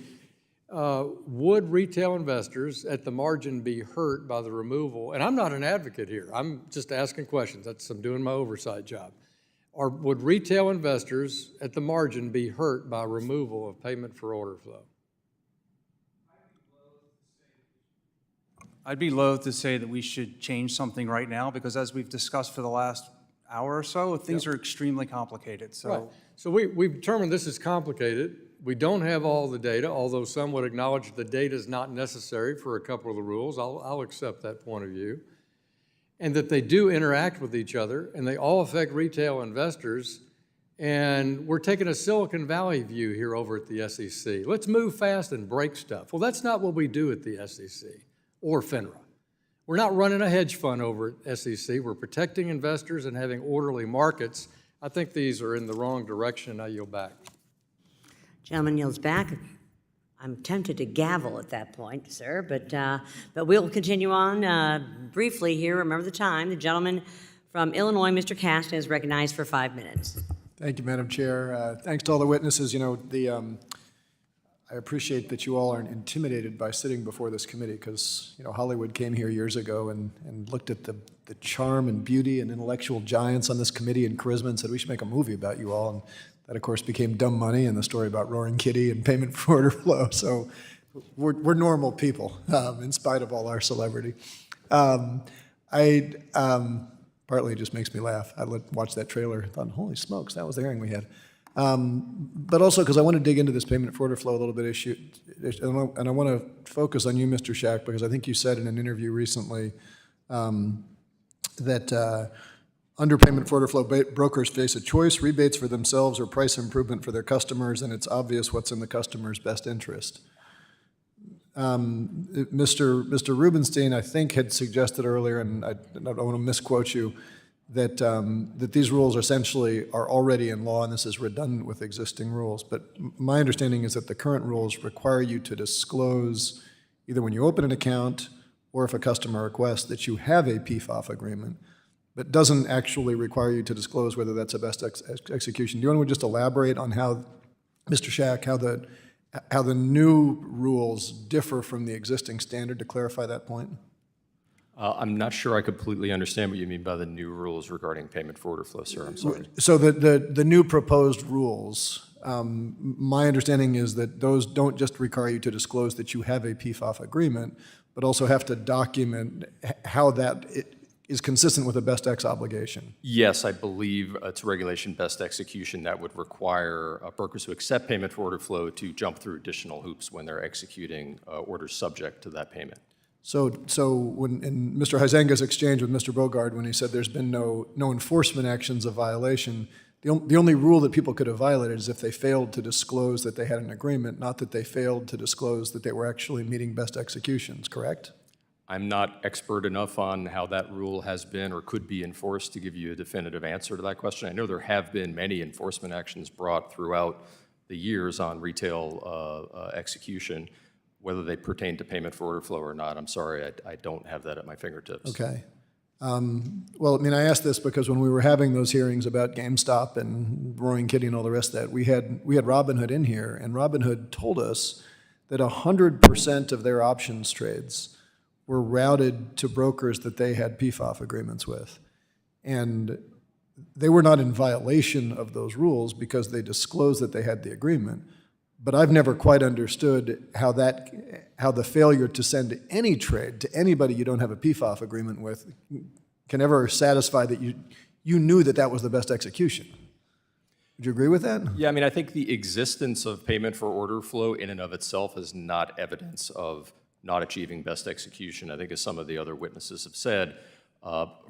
N: would retail investors at the margin be hurt by the removal? And I'm not an advocate here. I'm just asking questions. I'm doing my oversight job. Or would retail investors at the margin be hurt by removal of payment for order flow?
E: I'd be loath to say that we should change something right now because as we've discussed for the last hour or so, things are extremely complicated. So
N: Right. So we've determined this is complicated. We don't have all the data, although some would acknowledge the data is not necessary for a couple of the rules. I'll accept that point of view. And that they do interact with each other, and they all affect retail investors. And we're taking a Silicon Valley view here over at the SEC. Let's move fast and break stuff. Well, that's not what we do at the SEC or FINRA. We're not running a hedge fund over at SEC. We're protecting investors and having orderly markets. I think these are in the wrong direction. I yield back.
A: Gentleman yields back. I'm tempted to gavel at that point, sir, but we'll continue on briefly here. Remember the time. The gentleman from Illinois, Mr. Caston, is recognized for 5 minutes.
O: Thank you, Madam Chair. Thanks to all the witnesses. You know, I appreciate that you all aren't intimidated by sitting before this committee, because, Hollywood came here years ago and looked at the charm and beauty and intellectual giants on this committee and charisma and said, we should make a movie about you all. And that, of course, became Dumb Money and the story about Roaring Kitty and payment for order flow. So we're normal people, in spite of all our celebrity. Partly it just makes me laugh. I watched that trailer and thought, holy smokes, that was the hearing we had. But also because I want to dig into this payment for order flow a little bit issue, and I want to focus on you, Mr. Schack, because I think you said in an interview recently that under payment for order flow, brokers face a choice, rebates for themselves or price improvement for their customers, and it's obvious what's in the customer's best interest. Mr. Rubenstein, I think, had suggested earlier, and I don't want to misquote you, that these rules essentially are already in law, and this is redundant with existing rules. But my understanding is that the current rules require you to disclose, either when you open an account or if a customer requests, that you have a PFOF agreement, but doesn't actually require you to disclose whether that's a best execution. Do you want to just elaborate on how, Mr. Schack, how the new rules differ from the existing standard, to clarify that point?
G: I'm not sure I completely understand what you mean by the new rules regarding payment for order flow, sir. I'm sorry.
O: So the new proposed rules, my understanding is that those don't just require you to disclose that you have a PFOF agreement, but also have to document how that is consistent with a best ex obligation.
G: Yes, I believe it's regulation best execution that would require brokers who accept payment for order flow to jump through additional hoops when they're executing orders subject to that payment.
O: So when in Mr. Huizenga's exchange with Mr. Bogard, when he said there's been no enforcement actions of violation, the only rule that people could have violated is if they failed to disclose that they had an agreement, not that they failed to disclose that they were actually meeting best executions, correct?
G: I'm not expert enough on how that rule has been or could be enforced to give you a definitive answer to that question. I know there have been many enforcement actions brought throughout the years on retail execution. Whether they pertain to payment for order flow or not, I'm sorry, I don't have that at my fingertips.
O: Okay. Well, I asked this because when we were having those hearings about GameStop and Roaring Kitty and all the rest of that, we had Robinhood in here, and Robinhood told us that 100% of their options trades were routed to brokers that they had PFOF agreements with. And they were not in violation of those rules because they disclosed that they had the agreement. But I've never quite understood how the failure to send any trade to anybody you don't have a PFOF agreement with can ever satisfy that you knew that was the best execution. Would you agree with that?
G: Yeah, I think the existence of payment for order flow in and of itself is not evidence of not achieving best execution. I think, as some of the other witnesses have said,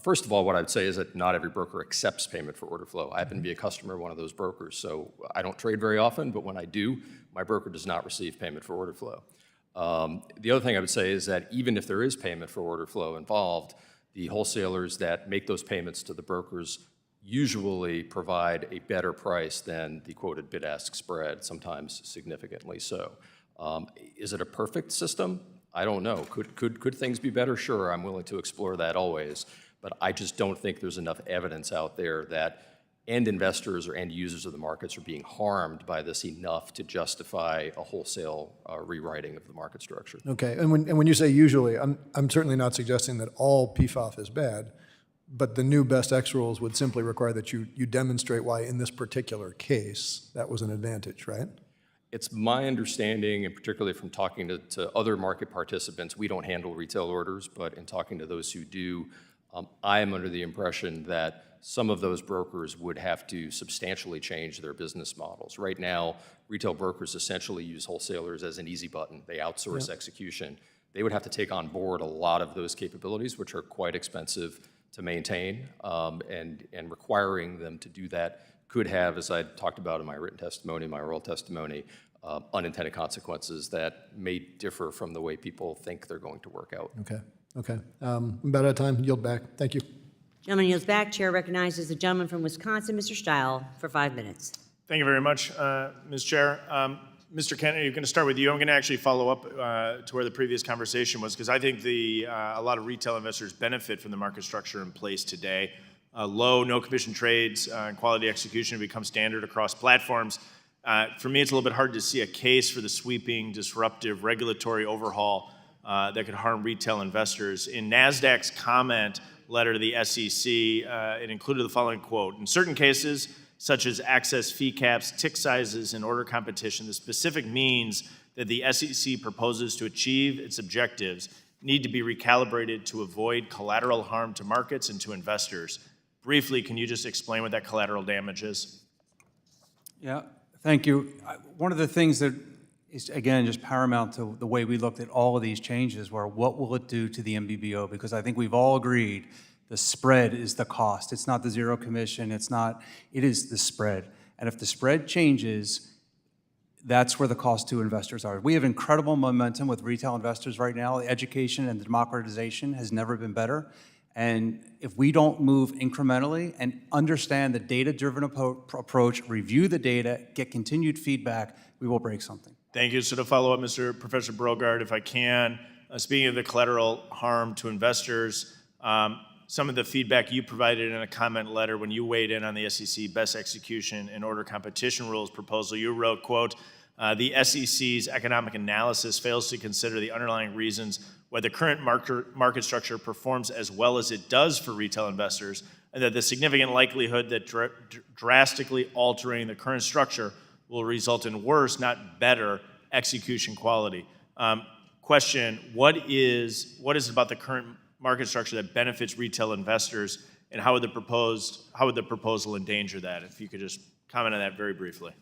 G: first of all, what I'd say is that not every broker accepts payment for order flow. I happen to be a customer of one of those brokers, so I don't trade very often, but when I do, my broker does not receive payment for order flow. The other thing I would say is that even if there is payment for order flow involved, the wholesalers that make those payments to the brokers usually provide a better price than the quoted bid-ask spread, sometimes significantly so. Is it a perfect system? I don't know. Could things be better? Sure, I'm willing to explore that always, but I just don't think there's enough evidence out there that end investors or end users of the markets are being harmed by this enough to justify a wholesale rewriting of the market structure.
O: Okay, and when you say usually, I'm certainly not suggesting that all PFOF is bad, but the new best X rules would simply require that you demonstrate why in this particular case that was an advantage, right?
G: It's my understanding, and particularly from talking to other market participants, we don't handle retail orders, but in talking to those who do, I am under the impression that some of those brokers would have to substantially change their business models. Right now, retail brokers essentially use wholesalers as an easy button. They outsource execution. They would have to take on board a lot of those capabilities, which are quite expensive to maintain, and requiring them to do that could have, as I talked about in my written testimony, my oral testimony, unintended consequences that may differ from the way people think they're going to work out.
O: Okay. About out of time. Yield back. Thank you.
A: Gentleman yields back. Chair recognizes the gentleman from Wisconsin, Mr. Stile, for 5 minutes.
P: Thank you very much, Ms. Chair. Mr. Kennedy, I'm going to start with you. I'm going to actually follow up to where the previous conversation was, because I think a lot of retail investors benefit from the market structure in place today. Low, no commission trades and quality execution have become standard across platforms. For me, it's a little bit hard to see a case for the sweeping, disruptive regulatory overhaul that could harm retail investors. In NASDAQ's comment letter to the SEC, it included the following quote: "In certain cases, such as access fee caps, tick sizes, and order competition, the specific means that the SEC proposes to achieve its objectives need to be recalibrated to avoid collateral harm to markets and to investors." Briefly, can you just explain what that collateral damage is?
Q: Yeah, thank you. One of the things that is, again, just paramount to the way we looked at all of these changes were what will it do to the MBBO? Because I think we've all agreed the spread is the cost. It's not the zero commission. It is the spread. And if the spread changes, that's where the cost to investors are. We have incredible momentum with retail investors right now. The education and the democratization has never been better. And if we don't move incrementally and understand the data-driven approach, review the data, get continued feedback, we will break something.
P: Thank you. So to follow up, Professor Brogard, if I can, speaking of the collateral harm to investors, some of the feedback you provided in a comment letter when you weighed in on the SEC best execution and order competition rules proposal, you wrote, quote, "The SEC's economic analysis fails to consider the underlying reasons why the current market structure performs as well as it does for retail investors, and that the significant likelihood that drastically altering the current structure will result in worse, not better, execution quality." Question, what is it about the current market structure that benefits retail investors, and how would the proposal endanger that? If you could just comment on that very briefly.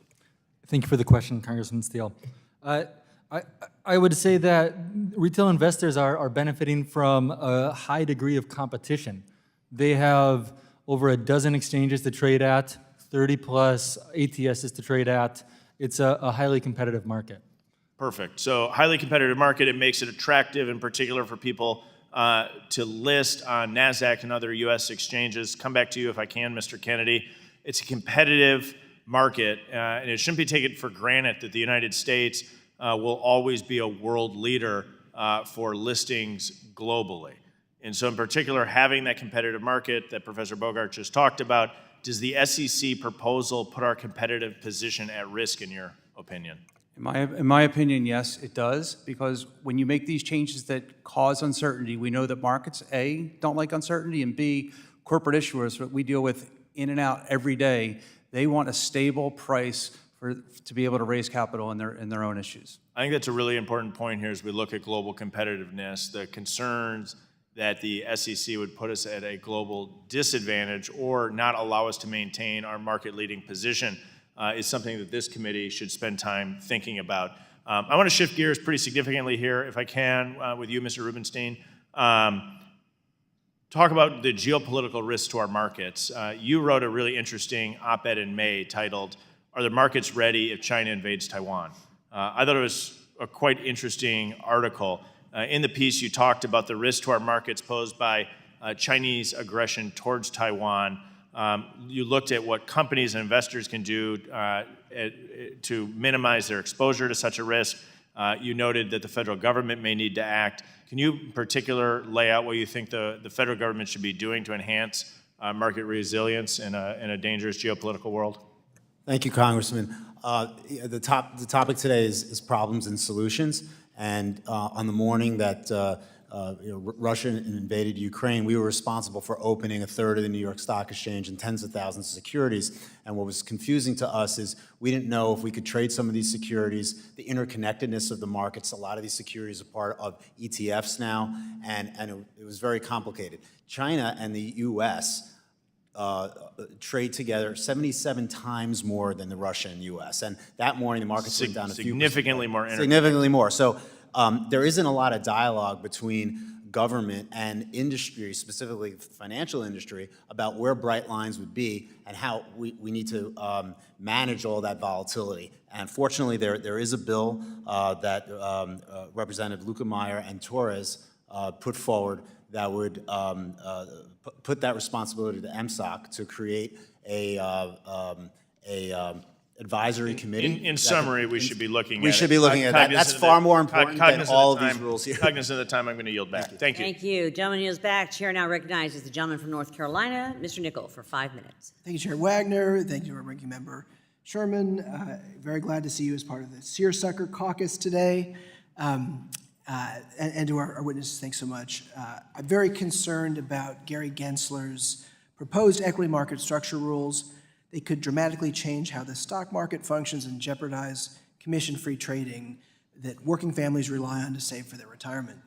D: Thank you for the question, Congressman Steele. I would say that retail investors are benefiting from a high degree of competition. They have over a dozen exchanges to trade at, 30-plus ATSs to trade at. It's a highly competitive market.
P: Perfect. So highly competitive market, it makes it attractive in particular for people to list on NASDAQ and other U.S. exchanges. Come back to you if I can, Mr. Kennedy. It's a competitive market, and it shouldn't be taken for granted that the United States will always be a world leader for listings globally. And so in particular, having that competitive market that Professor Bogart just talked about, does the SEC proposal put our competitive position at risk in your opinion?
Q: In my opinion, yes, it does, because when you make these changes that cause uncertainty, we know that markets, A, don't like uncertainty, and B, corporate issuers that we deal with in and out every day, they want a stable price to be able to raise capital in their own issues.
P: I think that's a really important point here as we look at global competitiveness. The concerns that the SEC would put us at a global disadvantage or not allow us to maintain our market-leading position is something that this committee should spend time thinking about. I want to shift gears pretty significantly here, if I can, with you, Mr. Rubenstein. Talk about the geopolitical risks to our markets. You wrote a really interesting op-ed in May titled, "Are the markets ready if China invades Taiwan?" I thought it was a quite interesting article. In the piece, you talked about the risk to our markets posed by Chinese aggression towards Taiwan. You looked at what companies and investors can do to minimize their exposure to such a risk. You noted that the federal government may need to act. Can you in particular lay out what you think the federal government should be doing to enhance market resilience in a dangerous geopolitical world?
F: Thank you, Congressman. The topic today is problems and solutions. And on the morning that Russia invaded Ukraine, we were responsible for opening a third of the New York Stock Exchange and tens of thousands of securities. And what was confusing to us is we didn't know if we could trade some of these securities, the interconnectedness of the markets. A lot of these securities are part of ETFs now, and it was very complicated. China and the U.S. Trade together 77 times more than the Russia and U.S. And that morning, the markets went down a few
P: significantly more.
F: Significantly more. So there isn't a lot of dialogue between government and industry, specifically the financial industry, about where bright lines would be and how we need to manage all that volatility. And fortunately, there is a bill that Representative Lukemeyer and Torres put forward that would put that responsibility to MSOC to create a advisory committee.
P: In summary, we should be looking at it.
F: We should be looking at that. That's far more important than all of these rules here.
P: Cognizant of the time, I'm going to yield back. Thank you.
A: Thank you. Gentleman yields back. Chair now recognizes the gentleman from North Carolina, Mr. Nickel, for 5 minutes.
R: Thank you, Chair Wagner. Thank you, Ranking Member Sherman. Very glad to see you as part of the Seersucker Caucus today. And to our witnesses, thanks so much. I'm very concerned about Gary Gensler's proposed equity market structure rules. They could dramatically change how the stock market functions and jeopardize commission-free trading that working families rely on to save for their retirement.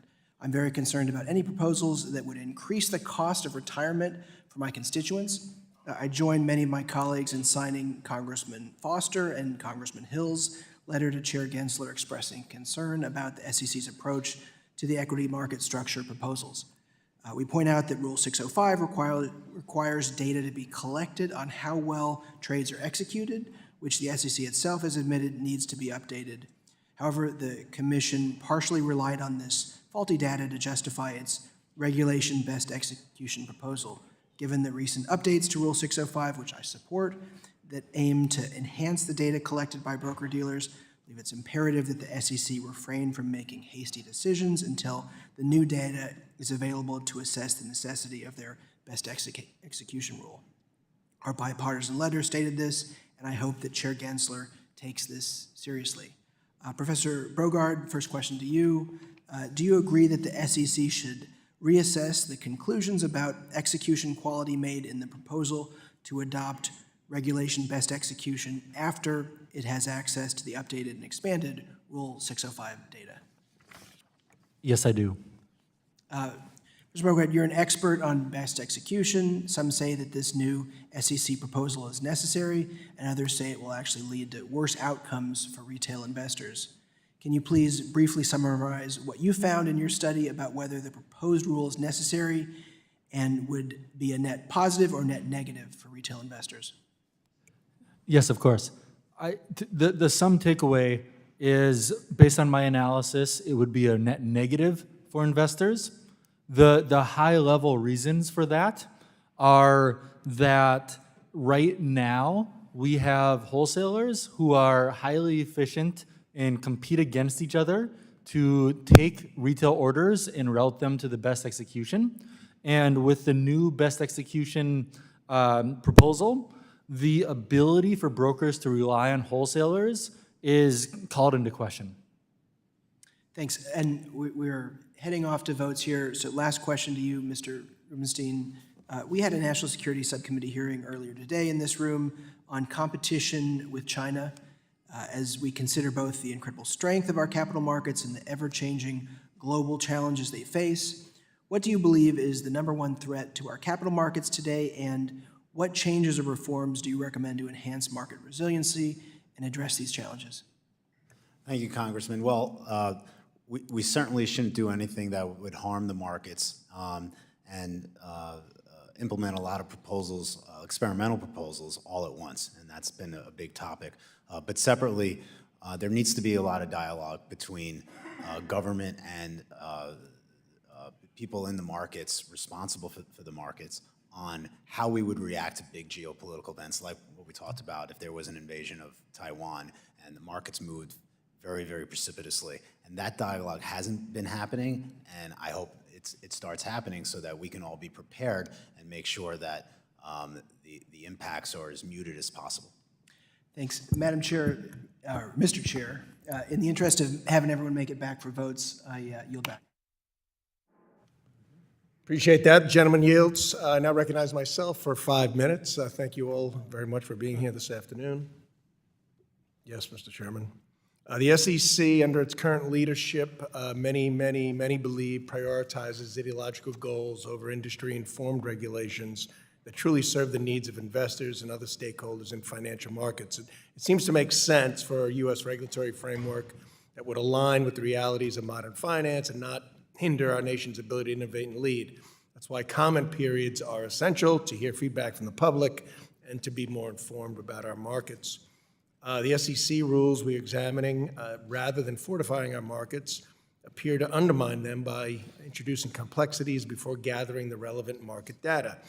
R: I'm very concerned about any proposals that would increase the cost of retirement for my constituents. I join many of my colleagues in signing Congressman Foster and Congressman Hill's letter to Chair Gensler expressing concern about the SEC's approach to the equity market structure proposals. We point out that Rule 605 requires data to be collected on how well trades are executed, which the SEC itself has admitted needs to be updated. However, the Commission partially relied on this faulty data to justify its regulation best execution proposal. Given the recent updates to Rule 605, which I support, that aim to enhance the data collected by broker-dealers, I believe it's imperative that the SEC refrain from making hasty decisions until the new data is available to assess the necessity of their best execution rule. Our bipartisan letter stated this, and I hope that Chair Gensler takes this seriously. Professor Brogard, first question to you. Do you agree that the SEC should reassess the conclusions about execution quality made in the proposal to adopt regulation best execution after it has access to the updated and expanded Rule 605 data?
D: Yes, I do.
R: Mr. Brogard, you're an expert on best execution. Some say that this new SEC proposal is necessary, and others say it will actually lead to worse outcomes for retail investors. Can you please briefly summarize what you found in your study about whether the proposed rule is necessary and would be a net positive or net negative for retail investors?
D: Yes, of course. The sum takeaway is, based on my analysis, it would be a net negative for investors. The high-level reasons for that are that right now we have wholesalers who are highly efficient and compete against each other to take retail orders and route them to the best execution. And with the new best execution proposal, the ability for brokers to rely on wholesalers is called into question.
R: Thanks. And we're heading off to votes here. So last question to you, Mr. Rubenstein. We had a National Security Subcommittee hearing earlier today in this room on competition with China as we consider both the incredible strength of our capital markets and the ever-changing global challenges they face. What do you believe is the #1 threat to our capital markets today, and what changes or reforms do you recommend to enhance market resiliency and address these challenges?
F: Thank you, Congressman. Well, we certainly shouldn't do anything that would harm the markets and implement a lot of proposals, experimental proposals, all at once, and that's been a big topic. But separately, there needs to be a lot of dialogue between government and people in the markets responsible for the markets on how we would react to big geopolitical events like what we talked about if there was an invasion of Taiwan and the markets moved very, very precipitously. And that dialogue hasn't been happening, and I hope it starts happening so that we can all be prepared and make sure that the impacts are as muted as possible.
R: Thanks. Madam Chair, or Mr. Chair, in the interest of having everyone make it back for votes, I yield back.
I: Appreciate that. Gentleman yields. I now recognize myself for 5 minutes. Thank you all very much for being here this afternoon. Yes, Mr. Chairman. The SEC, under its current leadership, many believe prioritizes ideological goals over industry-informed regulations that truly serve the needs of investors and other stakeholders in financial markets. It seems to make sense for a U.S. regulatory framework that would align with the realities of modern finance and not hinder our nation's ability to innovate and lead. That's why comment periods are essential, to hear feedback from the public and to be more informed about our markets. The SEC rules we're examining, rather than fortifying our markets, appear to undermine them by introducing complexities before gathering the relevant market data.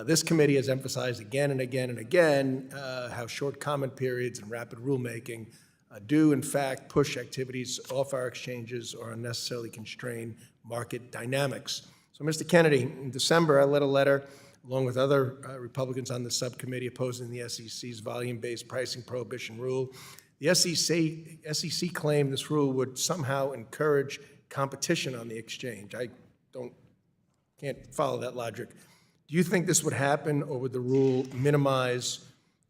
I: This committee has emphasized again and again and again how short comment periods and rapid rulemaking do, in fact, push activities off our exchanges or unnecessarily constrain market dynamics. So, Mr. Kennedy, in December, I led a letter along with other Republicans on the subcommittee opposing the SEC's volume-based pricing prohibition rule. The SEC claimed this rule would somehow encourage competition on the exchange. I can't follow that logic. Do you think this would happen, or would the rule minimize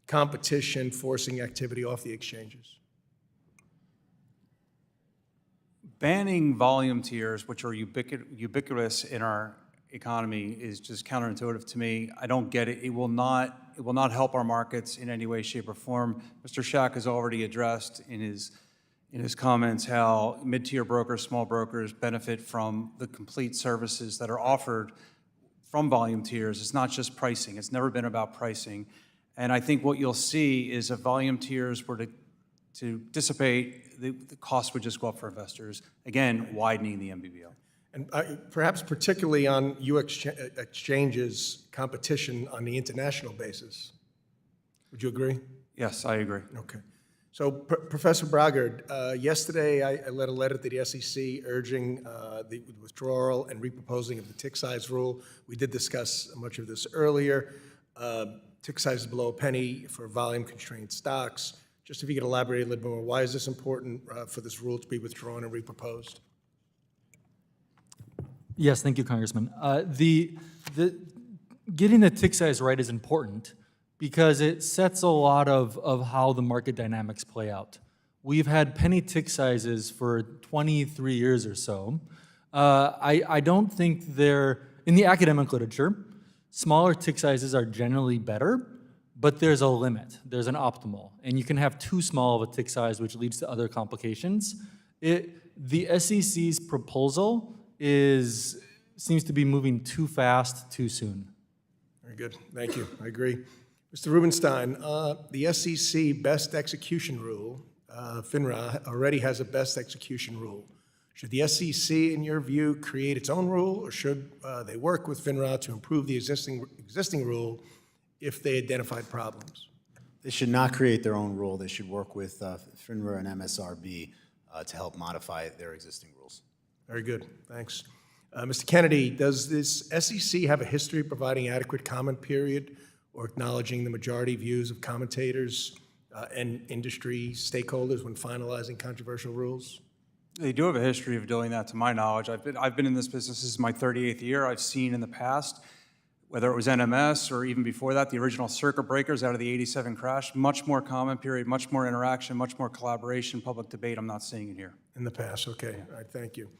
I: competition, forcing activity off the exchanges?
Q: Banning volume tiers, which are ubiquitous in our economy, is just counterintuitive to me. I don't get it. It will not help our markets in any way, shape, or form. Mr. Schack has already addressed in his comments how mid-tier brokers, small brokers benefit from the complete services that are offered from volume tiers. It's not just pricing. It's never been about pricing. And I think what you'll see is if volume tiers were to dissipate, the cost would just go up for investors, again, widening the MBBO.
I: And perhaps particularly on U.S. exchanges, competition on the international basis. Would you agree?
Q: Yes, I agree.
I: Okay. So, Professor Brogard, yesterday I led a letter to the SEC urging the withdrawal and reproposing of the tick size rule. We did discuss much of this earlier. Tick size is below a penny for volume-constrained stocks. Just if you could elaborate a little bit more, why is this important for this rule to be withdrawn and reproposed?
D: Yes, thank you, Congressman. Getting the tick size right is important because it sets a lot of how the market dynamics play out. We've had penny tick sizes for 23 years or so. I don't think they're, in the academic literature, smaller tick sizes are generally better, but there's a limit, there's an optimal. And you can have too small of a tick size, which leads to other complications. The SEC's proposal seems to be moving too fast, too soon.
I: Very good, thank you, I agree. Mr. Rubenstein, the SEC best execution rule, FINRA already has a best execution rule. Should the SEC, in your view, create its own rule, or should they work with FINRA to improve the existing rule if they identified problems?
F: They should not create their own rule. They should work with FINRA and MSRB to help modify their existing rules.
I: Very good, thanks. Mr. Kennedy, does this SEC have a history of providing adequate comment period or acknowledging the majority views of commentators and industry stakeholders when finalizing controversial rules?
Q: They do have a history of doing that, to my knowledge. I've been in this business, this is my 38th year. I've seen in the past, whether it was NMS or even before that, the original circuit breakers out of the '87 crash, much more comment period, much more interaction, much more collaboration, public debate. I'm not seeing it here.
I: In the past, okay, all right, thank you.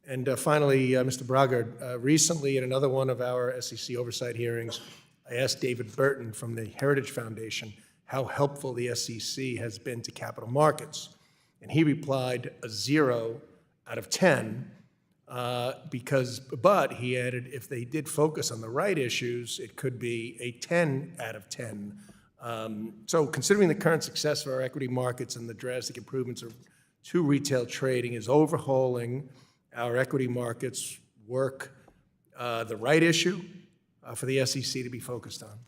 I: And finally, Mr. Brogard, recently in another one of our SEC oversight hearings, I asked David Burton from the Heritage Foundation how helpful the SEC has been to capital markets. And he replied a 0 out of 10, but he added if they did focus on the right issues, it could be a 10 out of 10. So considering the current success of our equity markets and the drastic improvements to retail trading, is overhauling our equity markets work the right issue for the SEC to be focused on?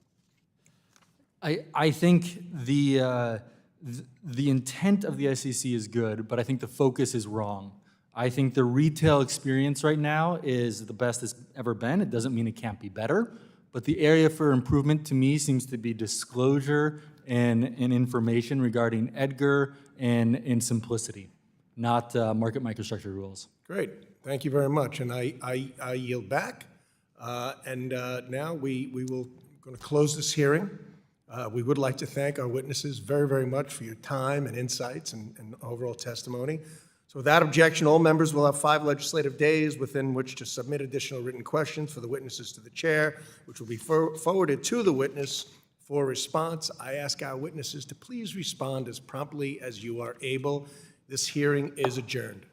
D: I think the intent of the SEC is good, but I think the focus is wrong. I think the retail experience right now is the best it's ever been. It doesn't mean it can't be better, but the area for improvement to me seems to be disclosure and information regarding EDGAR and simplicity, not market microstructure rules.
I: Great, thank you very much. And I yield back. Now we will going to close this hearing. We would like to thank our witnesses very, very much for your time and insights and overall testimony. So without objection, all members will have 5 legislative days within which to submit additional written questions for the witnesses to the chair, which will be forwarded to the witness for response. I ask our witnesses to please respond as promptly as you are able. This hearing is adjourned.